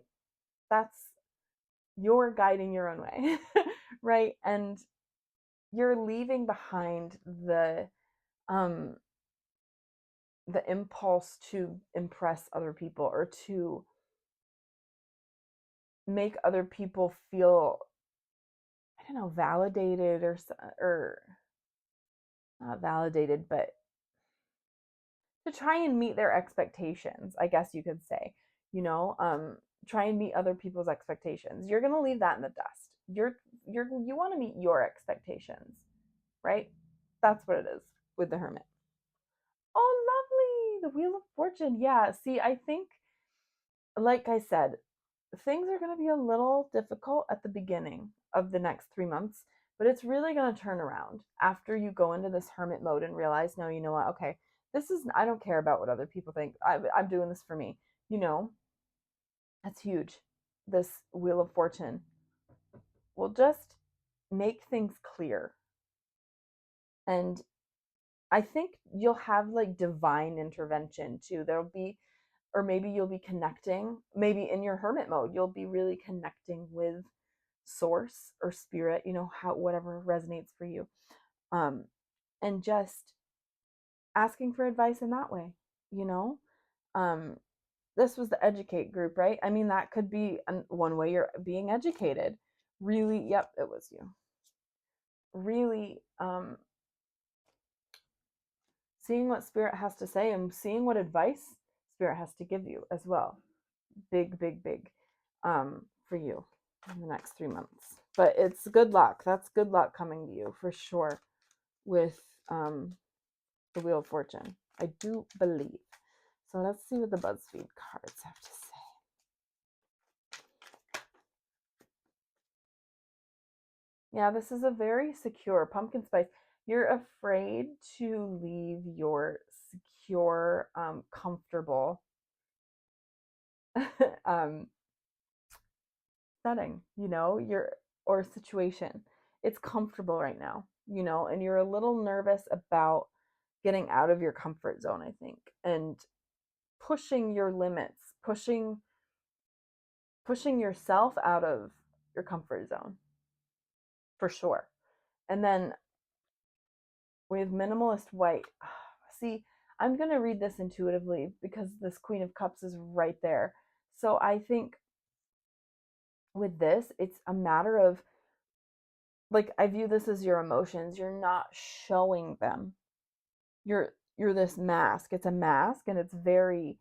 That's, you're guiding your own way, right? And you're leaving behind um the impulse to impress other people or to make other people feel, I don't know, validated or not validated, but to try and meet their expectations, I guess you could say, you know, try and meet other people's expectations. You're going to leave that in the dust. You want to meet your expectations, right? That's what it is with the Hermit. Oh, lovely. The Wheel of Fortune. Yeah. See, I think, like I said, things are going to be a little difficult at the beginning of the next 3 months, but it's really going to turn around after you go into this hermit mode and realize, no, you know what? Okay, this is, I don't care about what other people think. I'm doing this for me. You know, that's huge. This Wheel of Fortune will just make things clear. And I think you'll have like divine intervention too. There'll be, or maybe you'll be connecting, maybe in your hermit mode, you'll be really connecting with source or spirit, you know, how, whatever resonates for you. Um, and just asking for advice in that way, you know? Um, this was the educate group, right? I mean, that could be one way you're being educated. Really, yep, it was you. Really, seeing what spirit has to say and seeing what advice spirit has to give you as well. Big, big, big, for you in the next 3 months. But it's good luck. That's good luck coming to you for sure with the Wheel of Fortune. I do believe. So let's see what the Buzzfeed cards have to say. Yeah, this is a very secure pumpkin spice. You're afraid to leave your secure, comfortable um, setting, you know, or situation. It's comfortable right now, you know, and you're a little nervous about getting out of your comfort zone, I think, and pushing your limits, pushing yourself out of your comfort zone for sure. And then with minimalist white, see, I'm going to read this intuitively because this Queen of Cups is right there. So I think with this, it's a matter of, like, I view this as your emotions. You're not showing them. You're this mask. It's a mask and it's very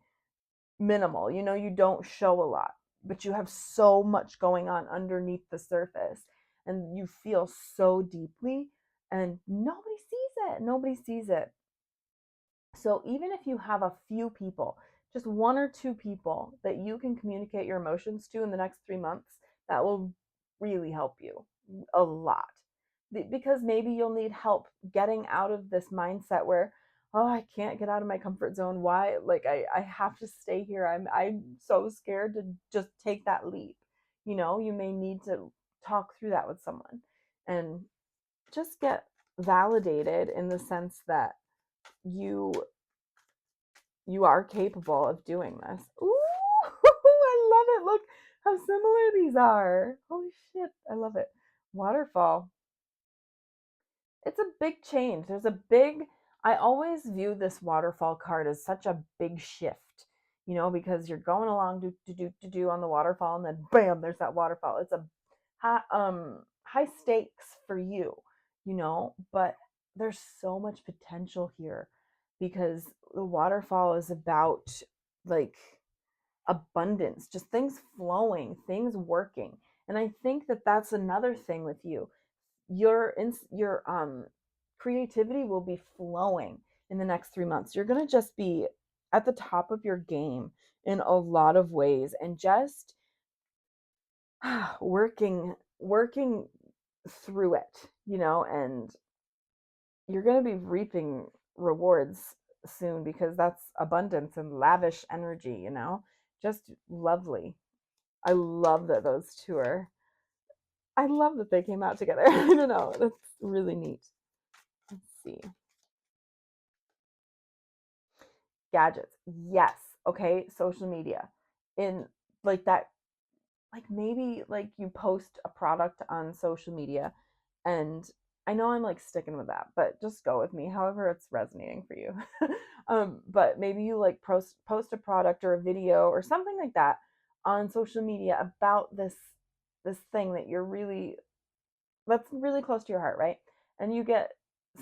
minimal. You know, you don't show a lot, but you have so much going on underneath the surface and you feel so deeply and nobody sees it. Nobody sees it. So even if you have a few people, just one or two people that you can communicate your emotions to in the next 3 months, that will really help you a lot. Because maybe you'll need help getting out of this mindset where, oh, I can't get out of my comfort zone. Why? Like I have to stay here. I'm so scared to just take that leap. You know, you may need to talk through that with someone and just get validated in the sense that you you are capable of doing this. Ooh, I love it. Look how similar these are. Holy shit, I love it. Waterfall. It's a big change. I always view this waterfall card as such a big shift, you know, because you're going along do on the waterfall and then bam, there's that waterfall. It's a high stakes for you, you know, but there's so much potential here. because the waterfall is about like abundance, just things flowing, things working. And I think that that's another thing with you. Your creativity will be flowing in the next 3 months. You're going to just be at the top of your game in a lot of ways, and just working through it, and you're going to be reaping rewards soon, because that's abundance and lavish energy. Just lovely. I love that those two are, I love that they came out together. I don't know. That's really neat. Let's see. Gadgets. Yes. Okay. Social media. In like that, like maybe like you post a product on social media, and I know I'm like sticking with that, but just go with me however it's resonating for you. But maybe you like post a product or a video or something like that on social media about this thing that you're really, that's really close to your heart, right? And you get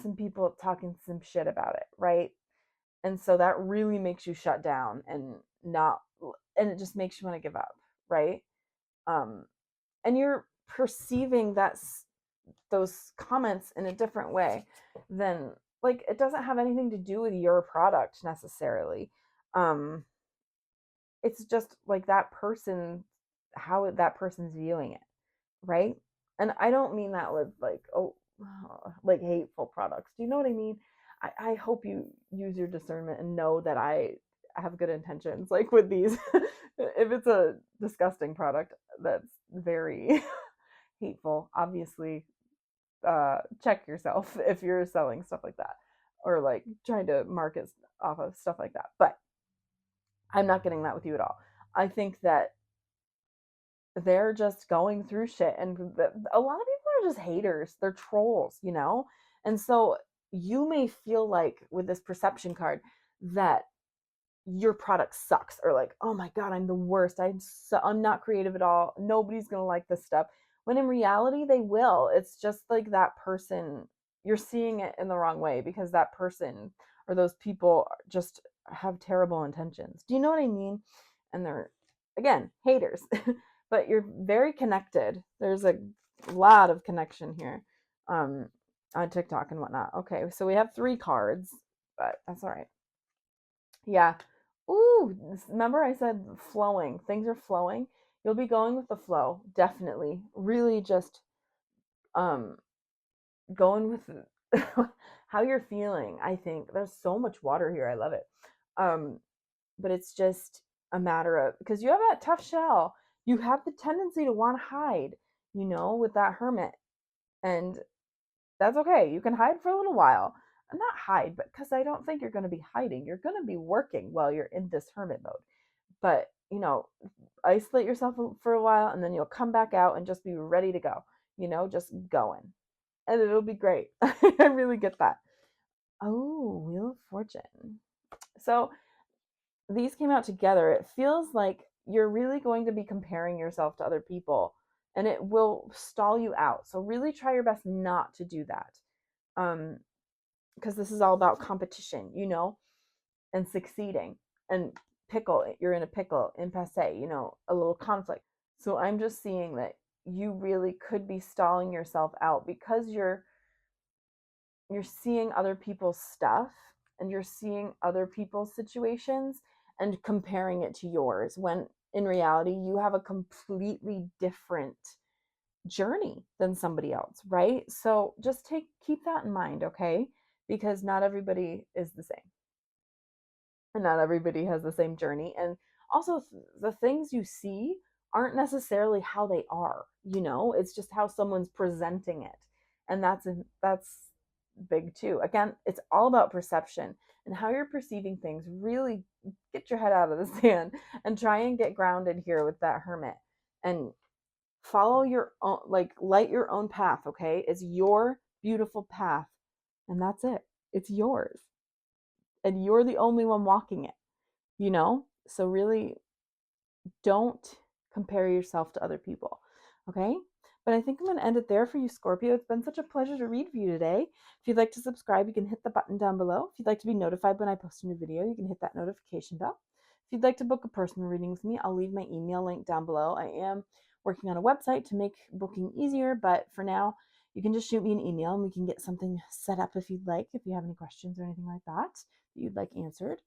some people talking some shit about it, right? And so that really makes you shut down and not, and it just makes you want to give up, right? um and you're perceiving those comments in a different way than, like, it doesn't have anything to do with your product necessarily. um it's just like that person, how that person's viewing it, right? And I don't mean that with like, oh, like hateful products. Do you know what I mean? I hope you use your discernment and know that I have good intentions, like with these. If it's a disgusting product that's very hateful, obviously, check yourself if you're selling stuff like that, or like trying to market off of stuff like that. But I'm not getting that with you at all. I think that they're just going through shit, and a lot of people are just haters, they're trolls. And so you may feel like with this perception card that your product sucks, or like, oh my god, I'm the worst, I'm not creative at all, nobody's gonna like this stuff, when in reality they will. It's just like that person, you're seeing it in the wrong way, because that person or those people just have terrible intentions. Do you know what I mean? And they're, again, haters. But you're very connected. There's a lot of connection here, um on TikTok and whatnot. Okay, so we have 3 cards, but that's all right. Yeah. Ooh, remember I said flowing. Things are flowing. You'll be going with the flow, definitely. Really just um going with how you're feeling. I think there's so much water here. I love it. Um but it's just a matter of, because you have that tough shell. You have the tendency to want to hide, with that hermit. And that's okay. You can hide for a little while. Not hide, but because I don't think you're going to be hiding. You're going to be working while you're in this hermit mode. But, isolate yourself for a while, and then you'll come back out and just be ready to go, just going. And it'll be great. I really get that. Oh, Wheel of Fortune. So these came out together. It feels like you're really going to be comparing yourself to other people, and it will stall you out. So really try your best not to do that. Um, because this is all about competition, and succeeding. And you're in a pickle, impasse, a little conflict. So I'm just seeing that you really could be stalling yourself out, because you're seeing other people's stuff, and you're seeing other people's situations and comparing it to yours, when in reality you have a completely different journey than somebody else, right? So just keep that in mind, okay? Because not everybody is the same, and not everybody has the same journey. And also, the things you see aren't necessarily how they are, it's just how someone's presenting it. And that's big too. Again, it's all about perception and how you're perceiving things. Really get your head out of the sand and try and get grounded here with that hermit, and follow your own, like, light your own path. Okay, it's your beautiful path, and that's it. It's yours, and you're the only one walking it. So really don't compare yourself to other people. Okay, But I think I'm going to end it there for you, Scorpio. It's been such a pleasure to read for you today. If you'd like to subscribe, you can hit the button down below. If you'd like to be notified when I post a new video, you can hit that notification bell. If you'd like to book a personal reading with me, I'll leave my email link down below. I am working on a website to make booking easier, but for now, you can just shoot me an email and we can get something set up if you'd like, if you have any questions or anything like that you'd like answered.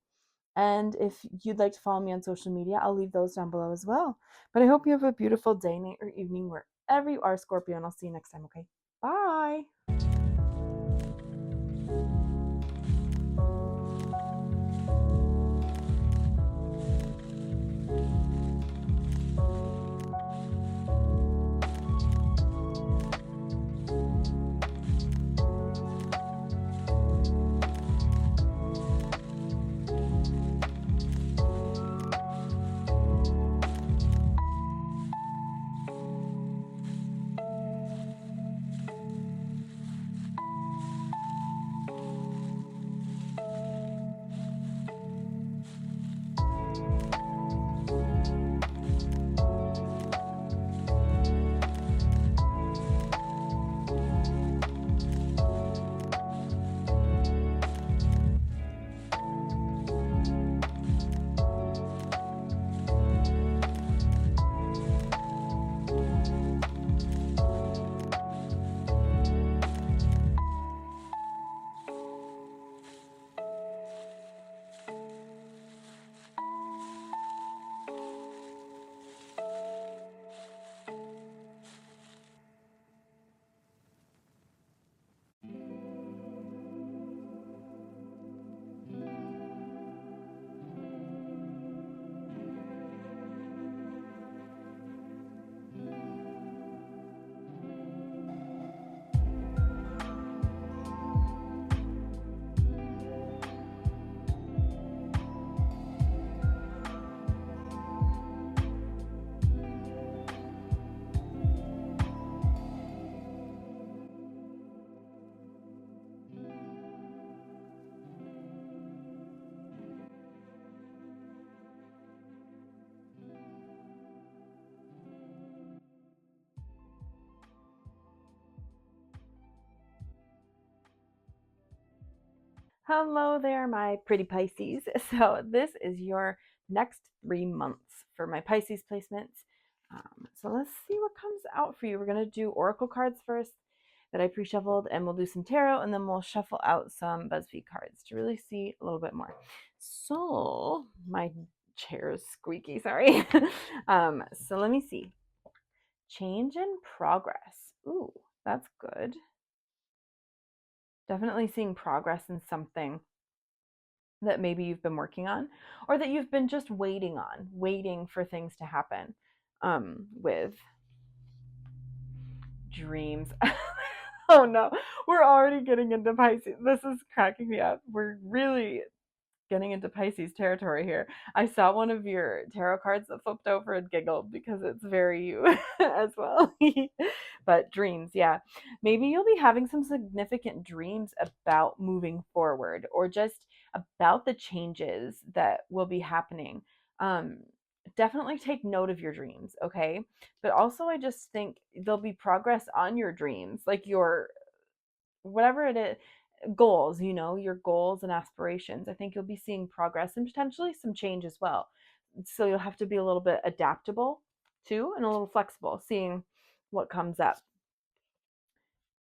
And if you'd like to follow me on social media, I'll leave those down below as well. But I hope you have a beautiful day, night, or evening wherever you are, Scorpio, and I'll see you next time, okay? Bye. Hello there, my pretty Pisces. So this is your next 3 months for my Pisces placements. So let's see what comes out for you. We're going to do oracle cards first that I pre-shuffled, and we'll do some tarot, and then we'll shuffle out some Buzzfeed cards to really see a little bit more. So my chair is squeaky, sorry. So let me see. Change in progress. Ooh, that's good. Definitely seeing progress in something that maybe you've been working on, or that you've been just waiting for things to happen with dreams. Oh no, we're already getting into Pisces. This is cracking me up. We're really getting into Pisces territory here. I saw one of your tarot cards that flipped over and giggled because it's very you as well. But dreams, yeah. Maybe you'll be having some significant dreams about moving forward, or just about the changes that will be happening. Um, Definitely take note of your dreams, okay? But also, I just think there'll be progress on your dreams, like your whatever it is, goals, your goals and aspirations. I think you'll be seeing progress and potentially some change as well. So you'll have to be a little bit adaptable too, and a little flexible, seeing what comes up.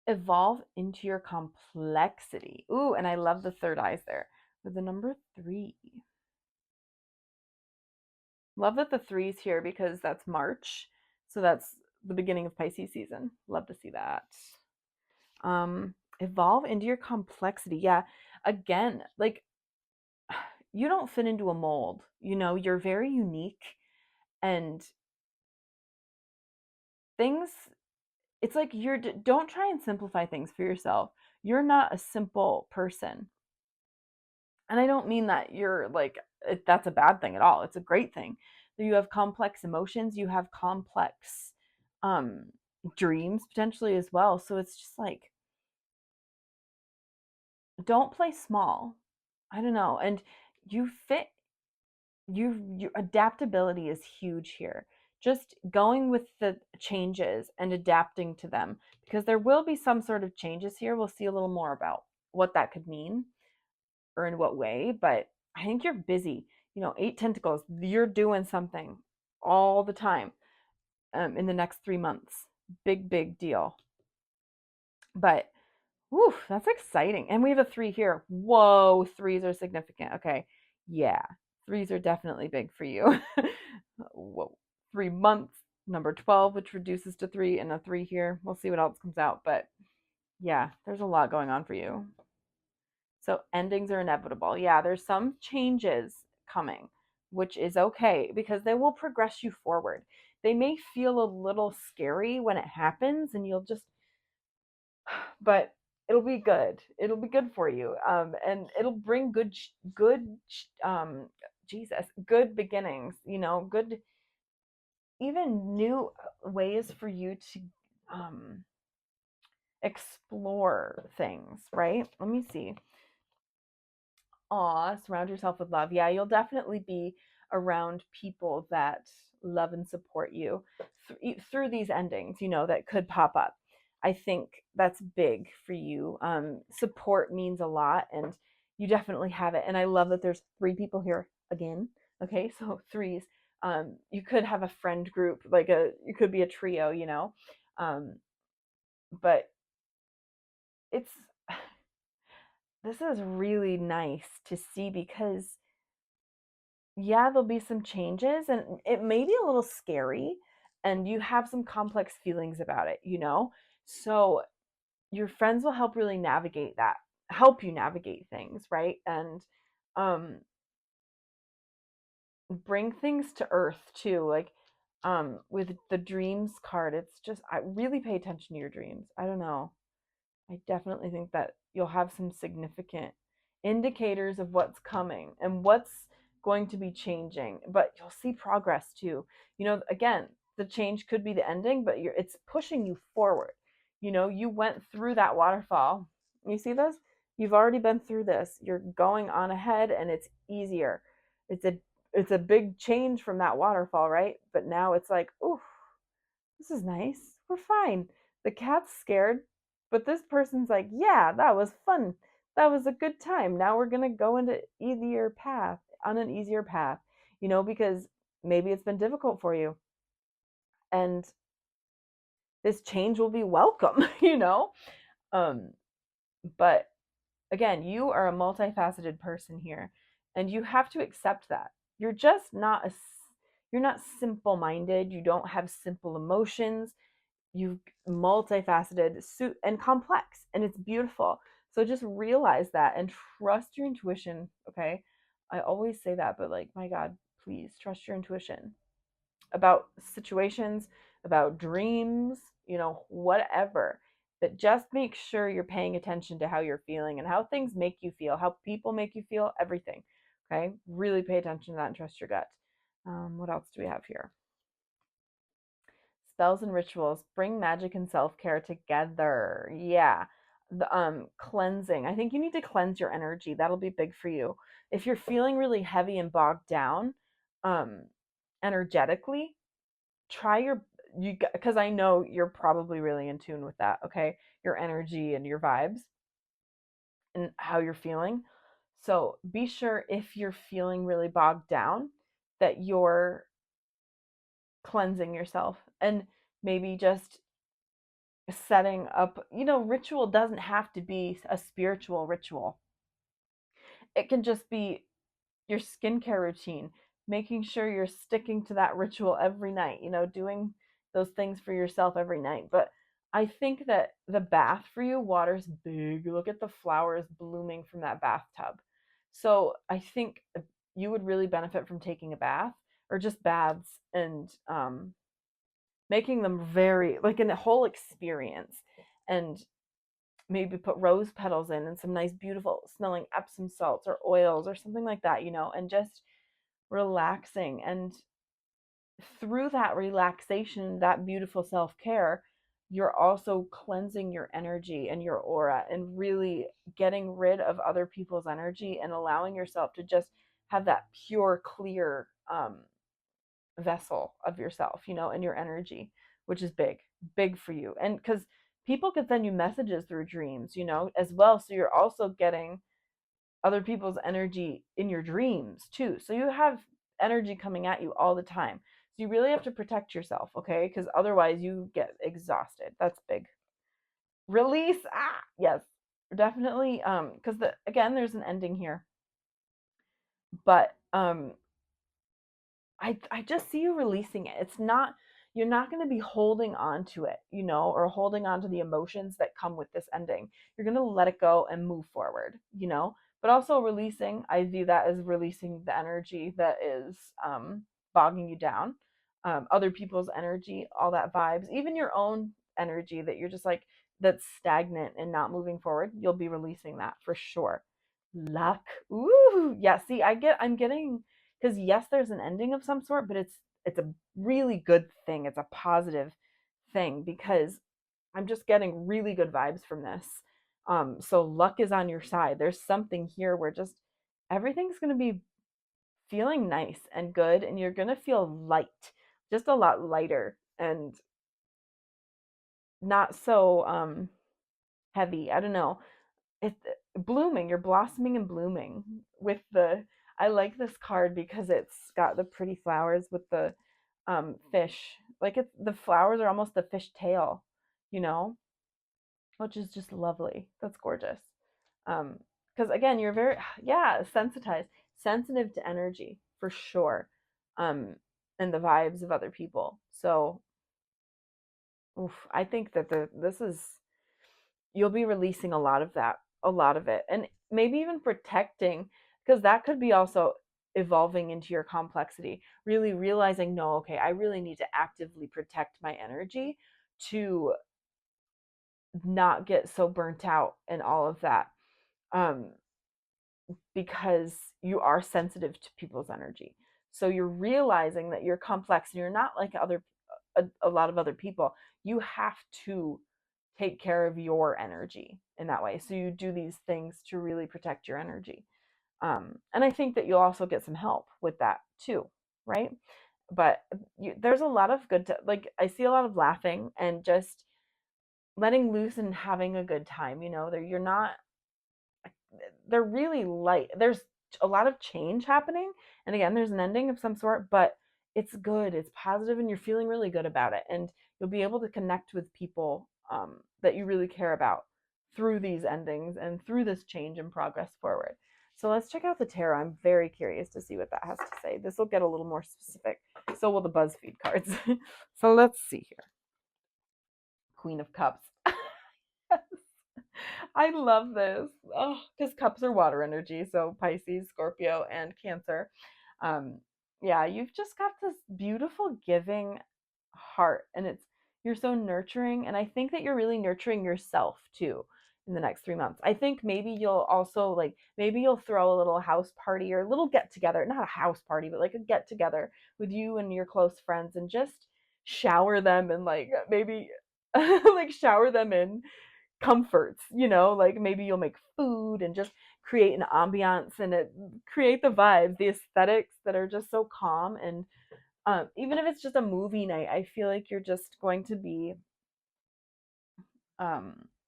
Evolve into your complexity. Ooh, and I love the third eyes there with the number 3. Love that the 3's here because that's March. So that's the beginning of Pisces season. Love to see that. Evolve into your complexity. Yeah. Again, like, you don't fit into a mold. You're very unique, and things, it's like don't try and simplify things for yourself. You're not a simple person. And I don't mean that you're like, that's a bad thing at all. It's a great thing. You have complex emotions, you have complex um dreams potentially as well. So it's just like, don't play small. I don't know. And you fit, your adaptability is huge here. just going with the changes and adapting to them, because there will be some sort of changes here. We'll see a little more about what that could mean or in what way, but I think you're busy. Eight Tentacles, you're doing something all the time in the next 3 months. Big deal. But whew, that's exciting. And we have a 3 here. Whoa, 3s are significant. Okay. Yeah. 3s are definitely big for you. Whoa. 3 months, number 12, which reduces to 3, and a 3 here. We'll see what else comes out. But yeah, there's a lot going on for you. So endings are inevitable. Yeah, there's some changes coming, which is okay because they will progress you forward. They may feel a little scary when it happens, and you'll just, but it'll be good. It'll be good for you, and it'll bring Jesus, good beginnings. Good, even new ways for you to explore things. Right? Let me see. Aw, surround yourself with love. Yeah, you'll definitely be around people that love and support you through these endings, that could pop up. I think that's big for you. Support means a lot, and you definitely have it. And I love that there's 3 people here again. Okay, so 3s. You could have a friend group, you could be a trio, but it's this is really nice to see because yeah, there'll be some changes and it may be a little scary and you have some complex feelings about it. So your friends will help really navigate that, help you navigate things, right? And um bring things to earth too. With the dreams card, it's just I really pay attention to your dreams. I don't know. I definitely think that you'll have some significant indicators of what's coming and what's going to be changing, but you'll see progress too. Again, the change could be the ending, but it's pushing you forward. You went through that waterfall. You see this? You've already been through this. You're going on ahead and it's easier. It's a big change from that waterfall, right? But now it's like, ooh, this is nice. We're fine. The cat's scared, but this person's like, yeah, that was fun. That was a good time. Now we're going to go into on an easier path, because maybe it's been difficult for you. And this change will be welcome, But again, you are a multifaceted person here, and you have to accept that. You're just not you're not simple-minded. You don't have simple emotions. You multifaceted and complex, and it's beautiful. So just realize that and trust your intuition. Okay, I always say that, but my God, please trust your intuition about situations, about dreams, whatever. But just make sure you're paying attention to how you're feeling and how things make you feel, how people make you feel, everything. Okay, really pay attention to that and trust your gut. What else do we have here? Spells and rituals bring magic and self-care together. Yeah. The cleansing. I think you need to cleanse your energy. That'll be big for you. If you're feeling really heavy and bogged down um energetically, try you because I know you're probably really in tune with that, okay? Your energy and your vibes and how you're feeling. So, be sure if you're feeling really bogged down that you're cleansing yourself and maybe just setting up, ritual doesn't have to be a spiritual ritual. It can just be your skincare routine, making sure you're sticking to that ritual every night, doing those things for yourself every night. But I think that the bath for you, water's big. Look at the flowers blooming from that bathtub. So I think you would really benefit from taking a bath or just baths and making them very like a whole experience, and maybe put rose petals in and some nice beautiful smelling Epsom salts or oils or something like that, and just relaxing. And through that relaxation, that beautiful self-care, you're also cleansing your energy and your aura and really getting rid of other people's energy and allowing yourself to just have that pure clear vessel of yourself, and your energy, which is big for you. And because people could send you messages through dreams, as well. So you're also getting other people's energy in your dreams too. So you have energy coming at you all the time. So you really have to protect yourself, okay? Because otherwise you get exhausted. That's big. Release. Yes. Definitely because again there's an ending here. But I just see you releasing it. It's not, you're not going to be holding on to it, or holding on to the emotions that come with this ending. You're going to let it go and move forward, but also releasing. I view that as releasing the energy that is bogging you down, other people's energy, all that vibes, even your own energy that you're just like, that's stagnant and not moving forward. You'll be releasing that for sure. Luck. Ooh, yeah. See, I'm getting, because yes, there's an ending of some sort, but it's a really good thing. It's a positive thing because I'm just getting really good vibes from this. So luck is on your side. There's something here where just everything's going to be feeling nice and good, and you're going to feel light, just a lot lighter and not so heavy. I don't know. It's blooming. You're blossoming and blooming with the, I like this card because it's got the pretty flowers with the fish. Like the flowers are almost the fish tail, you know, which is just lovely. That's gorgeous. Because again, you're very, yeah, sensitized, sensitive to energy for sure. And the vibes of other people. So oof, I think that this is, you'll be releasing a lot of that, a lot of it, and maybe even protecting, because that could be also evolving into your complexity, really realizing, no, okay, I really need to actively protect my energy to not get so burnt out and all of that, um, because you are sensitive to people's energy. So you're realizing that you're complex and you're not like a lot of other people. You have to take care of your energy in that way. So you do these things to really protect your energy. And I think that you'll also get some help with that too, right? But there's a lot of good, like I see a lot of laughing and just letting loose and having a good time. You're not, they're really light. There's a lot of change happening. And again, there's an ending of some sort, but it's good, it's positive, and you're feeling really good about it. And you'll be able to connect with people that you really care about through these endings and through this change and progress forward. So let's check out the tarot. I'm very curious to see what that has to say. This will get a little more specific. So will the Buzzfeed cards. So let's see here. Queen of Cups. I love this. Oh, because cups are water energy. So Pisces, Scorpio, and Cancer. Um, yeah, you've just got this beautiful giving heart, and you're so nurturing. And I think that you're really nurturing yourself too in the next 3 months. I think maybe you'll also maybe you'll throw a little house party or a little get together, not a house party, but like a get together with you and your close friends and just shower them and maybe like shower them in comforts, like maybe you'll make food and just create an ambiance and create the vibes, the aesthetics that are just so calm. And even if it's just a movie night, I feel like you're just going to be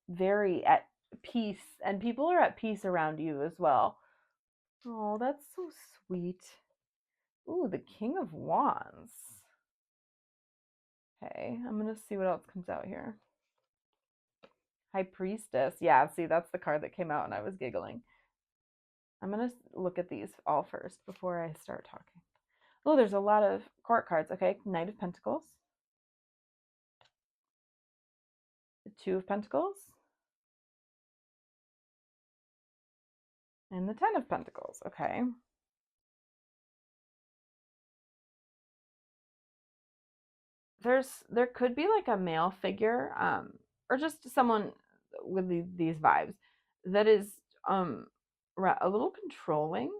very at peace, and people are at peace around you as well. Oh, that's so sweet. Ooh, the King of Wands. Okay, I'm gonna see what else comes out here. High Priestess. Yeah, see, that's the card that came out and I was giggling. I'm going to look at these all first before I start talking. Oh, there's a lot of court cards. Okay, Knight of Pentacles. The Two of Pentacles. And the Ten of Pentacles. Okay. There could be like a male figure, or just someone with these vibes that is a little controlling,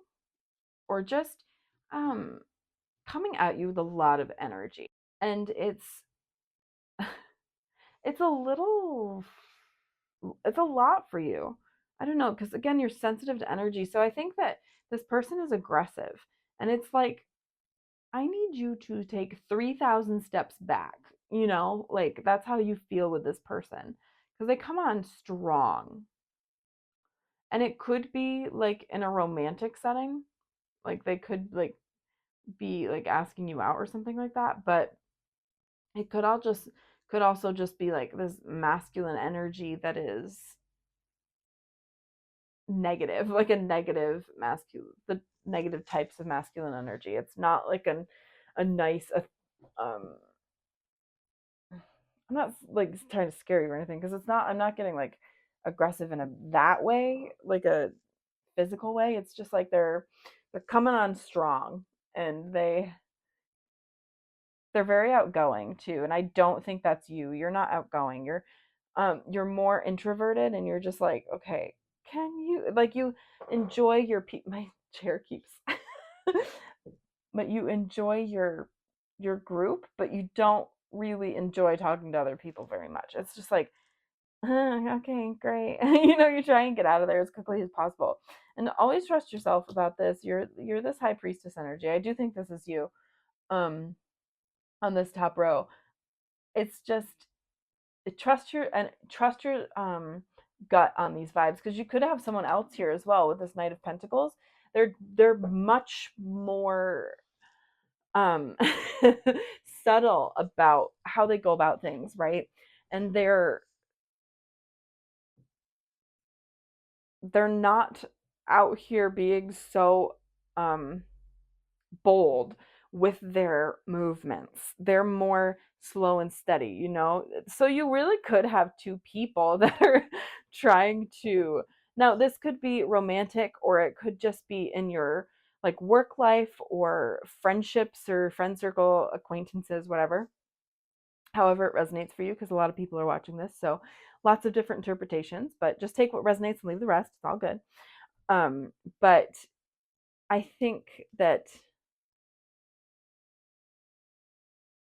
or just coming at you with a lot of energy. And it's a little, it's a lot for you. I don't know, because again, you're sensitive to energy. So I think that this person is aggressive. And it's like, I need you to take 3,000 steps back. You know, like that's how you feel with this person because they come on strong. And it could be like in a romantic setting, like they could like be like asking you out or something like that, but it could also just be like this masculine energy that is negative, like a negative masculine, the negative types of masculine energy. It's not like a nice um I'm not like trying to scare you or anything because it's not, I'm not getting like aggressive in a that way, like a physical way. It's just like they're coming on strong and they're very outgoing too. And I don't think that's you. You're not outgoing. You're more introverted and you're just like, okay, can you like you enjoy your my chair keeps but you enjoy your group, but you don't really enjoy talking to other people very much. It's just like, okay, great. You try and get out of there as quickly as possible. And always trust yourself about this. You're this high priestess energy. I do think this is you. Um on this top row. It's just trust your gut on these vibes because you could have someone else here as well with this Knight of Pentacles. They're much more um subtle about how they go about things, right? And they're not out here being so um bold with their movements. They're more slow and steady, So you really could have two people that are trying to. Now, this could be romantic or it could just be in your like work life or friendships or friend circle, acquaintances, whatever. However, it resonates for you because a lot of people are watching this. So lots of different interpretations, but just take what resonates and leave the rest. It's all good. But I think that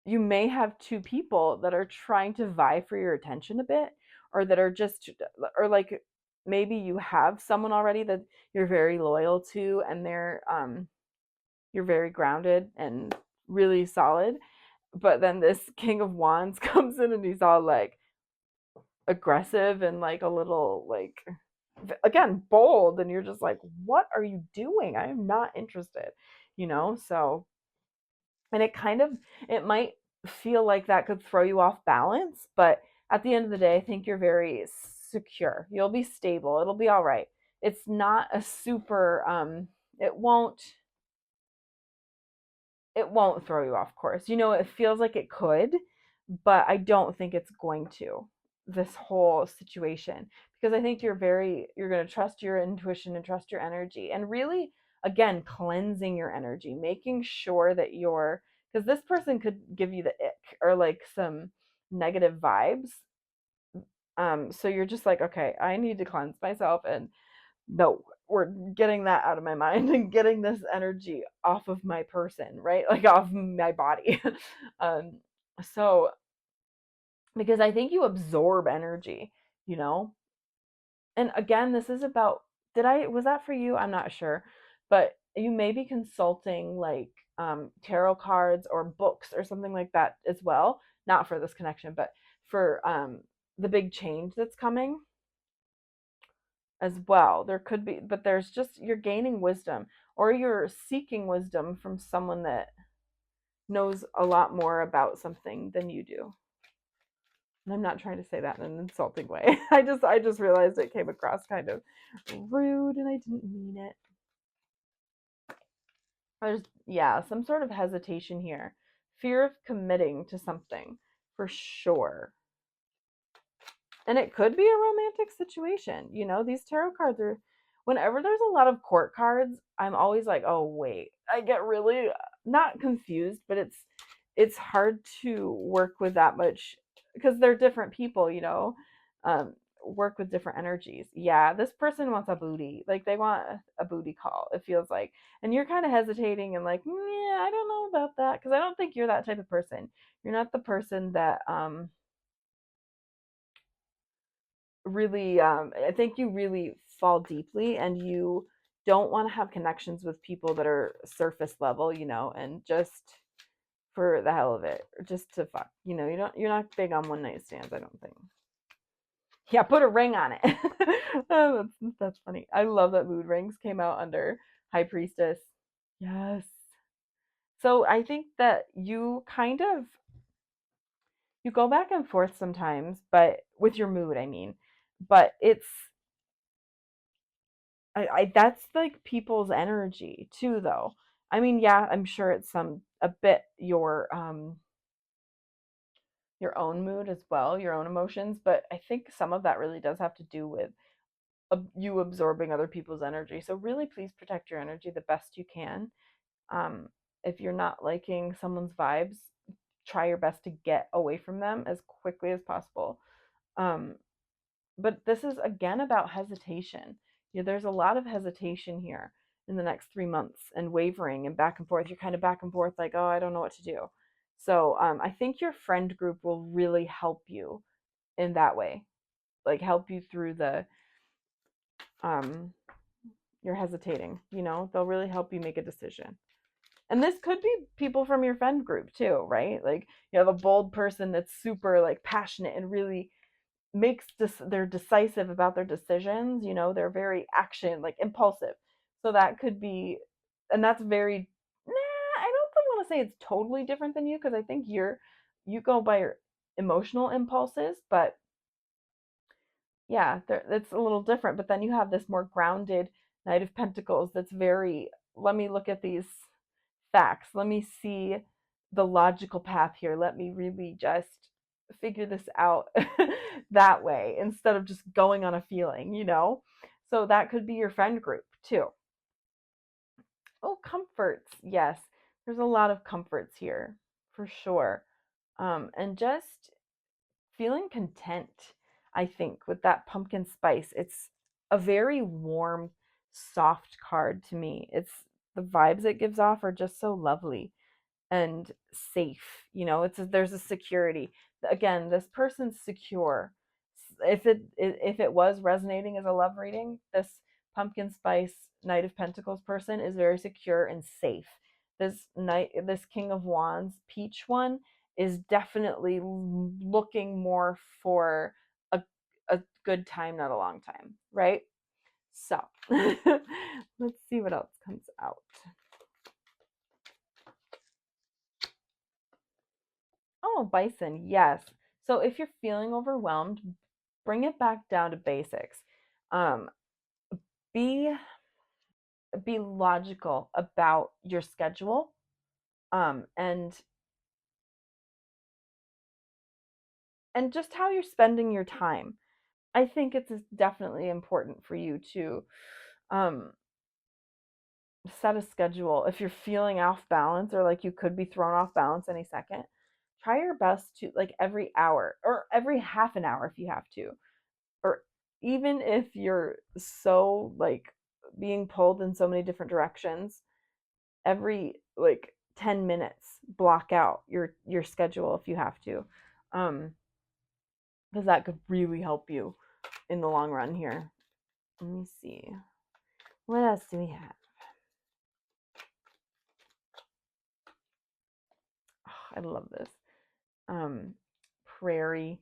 you may have two people that are trying to vie for your attention a bit, or that are just, or like maybe you have someone already that you're very loyal to and you're very grounded and really solid, but then this King of Wands comes in and he's all like aggressive and like a little like, again, bold, and you're just like, what are you doing? I am not interested, so. And it might feel like that could throw you off balance, but at the end of the day, I think you're very secure. You'll be stable. It'll be all right. It's not a super it won't throw you off course. It feels like it could, but I don't think it's going to, this whole situation, because I think you're going to trust your intuition and trust your energy and really, again, cleansing your energy, making sure that because this person could give you the ick or like some negative vibes. So you're just like, okay, I need to cleanse myself, and no, we're getting that out of my mind and getting this energy off of my person, right? Like off my body. um, so because I think you absorb energy, you know? And again, this is about, was that for you? I'm not sure. But you may be consulting like tarot cards or books or something like that as well. Not for this connection, but for the big change that's coming as well. There could be, but there's just, you're gaining wisdom or you're seeking wisdom from someone that knows a lot more about something than you do. And I'm not trying to say that in an insulting way. I just realized it came across kind of rude and I didn't mean it. Yeah, some sort of hesitation here. Fear of committing to something for sure. And it could be a romantic situation. These tarot cards are, whenever there's a lot of court cards, I'm always like, oh, wait. I get really not confused, but it's hard to work with that much because they're different people, work with different energies. Yeah, this person wants a booty. Like they want a booty call, it feels like. And you're kind of hesitating and like, yeah, I don't know about that because I don't think you're that type of person. You're not the person that really I think you really fall deeply and you don't want to have connections with people that are surface level, and just for the hell of it, or just to fuck. You know, you're not big on one night stands, I don't think. Yeah, put a ring on it. Oh, that's funny. I love that mood rings came out under High Priestess. Yes. So I think that you kind of you go back and forth sometimes, but with your mood, I mean. But it's I that's like people's energy too though. I mean, yeah, I'm sure it's a bit your own mood as well, your own emotions, but I think some of that really does have to do with you absorbing other people's energy. So really please protect your energy the best you can. Um, if you're not liking someone's vibes, try your best to get away from them as quickly as possible. Um, but this is again about hesitation. There's a lot of hesitation here in the next 3 months and wavering and back and forth. You're kind of back and forth, like, oh, I don't know what to do. So I think your friend group will really help you in that way, like help you through the um, you're hesitating. They'll really help you make a decision. And this could be people from your friend group too, right? Like you have a bold person that's super like passionate and really they're decisive about their decisions. They're very like impulsive. So that could be, and that's very, I don't want to say it's totally different than you, because I think you go by your emotional impulses, but yeah, it's a little different. But then you have this more grounded Knight of Pentacles that's very, let me look at these facts. Let me see the logical path here. Let me really just figure this out that way instead of just going on a feeling. So that could be your friend group too. Oh, comforts. Yes, there's a lot of comforts here for sure. And just feeling content, I think, with that pumpkin spice. It's a very warm, soft card to me. The vibes it gives off are just so lovely and safe. There's a security. Again, this person's secure. If it was resonating as a love reading, this pumpkin spice Knight of Pentacles person is very secure and safe. This King of Wands peach one is definitely looking more for a good time, not a long time, right? So let's see what else comes out. Oh, bison, yes. So if you're feeling overwhelmed, bring it back down to basics. Um, be be logical about your schedule, and just how you're spending your time. I think it's definitely important for you to um, set a schedule. If you're feeling off balance or like you could be thrown off balance any second, try your best to, like, every hour or every half an hour if you have to, or even if you're so like being pulled in so many different directions, every like 10 minutes block out your schedule if you have to, because that could really help you in the long run here. Let me see, what else do we have? Oh, I love this. Prairie.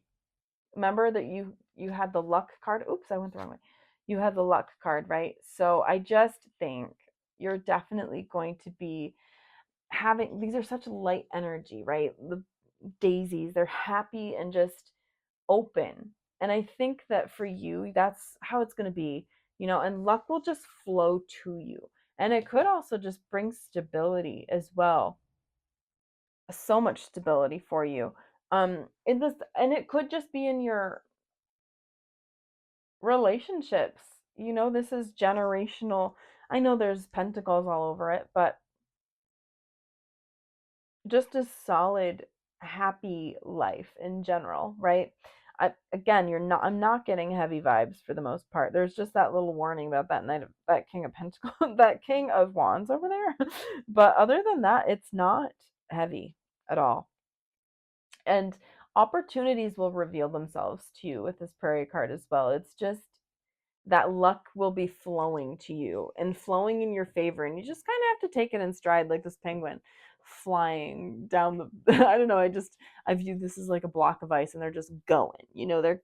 Remember that you had the luck card. Oops, I went the wrong way. You had the luck card, right? So I just think you're definitely going to be having, these are such light energy, right? The daisies, they're happy and just open. And I think that for you, that's how it's going to be, and luck will just flow to you. And it could also just bring stability as well. So much stability for you. In this, and it could just be in your relationships. This is generational. I know there's pentacles all over it, but just a solid, happy life in general, right? Again, I'm not getting heavy vibes for the most part. There's just that little warning about that King of Pentacles, that King of Wands over there. But other than that, it's not heavy at all. And opportunities will reveal themselves to you with this Prairie card as well. It's just that luck will be flowing to you and flowing in your favor, and you just kind of have to take it in stride like this penguin. flying down the I don't know, I view this as like a block of ice and they're just going. They're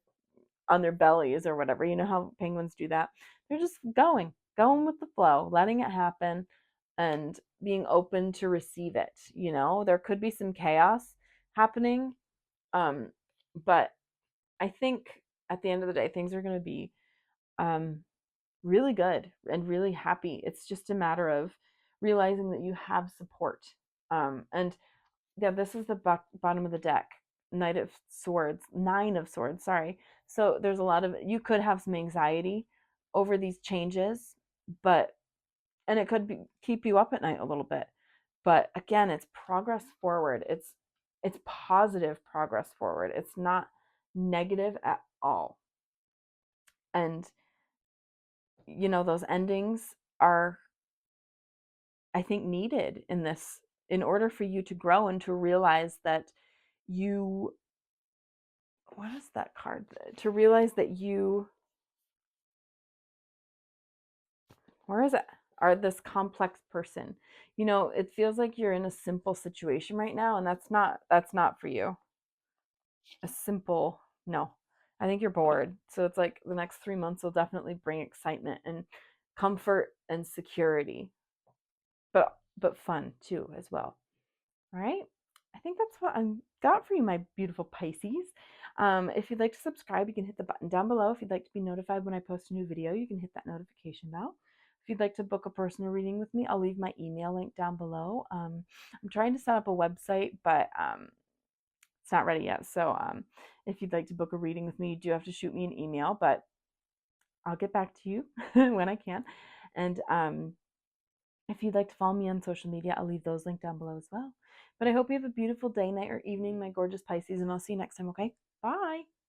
on their bellies or whatever. You know how penguins do that? They're just going with the flow, letting it happen and being open to receive it. There could be some chaos happening. But I think at the end of the day, things are going to be really good and really happy. It's just a matter of realizing that you have support. And yeah, this is the bottom of the deck. Knight of Swords, Nine of Swords, sorry. So there's a lot of, you could have some anxiety over these changes, and it could keep you up at night a little bit. But again, it's progress forward. It's positive progress forward. It's not negative at all. And those endings are, I think, needed in order for you to grow and to realize that what is that card? To realize that where is it? Are this complex person. It feels like you're in a simple situation right now, and that's not for you. A simple, no. I think you're bored. So it's like the next 3 months will definitely bring excitement and comfort and security. But fun too as well. All right. I think that's what I've got for you, my beautiful Pisces. If you'd like to subscribe, you can hit the button down below. If you'd like to be notified when I post a new video, you can hit that notification bell. If you'd like to book a personal reading with me, I'll leave my email link down below. I'm trying to set up a website, but it's not ready yet. So if you'd like to book a reading with me, you do have to shoot me an email, but I'll get back to you when I can. And if you'd like to follow me on social media, I'll leave those linked down below as well. But I hope you have a beautiful day, night, or evening, my gorgeous Pisces, and I'll see you next time, okay? Bye.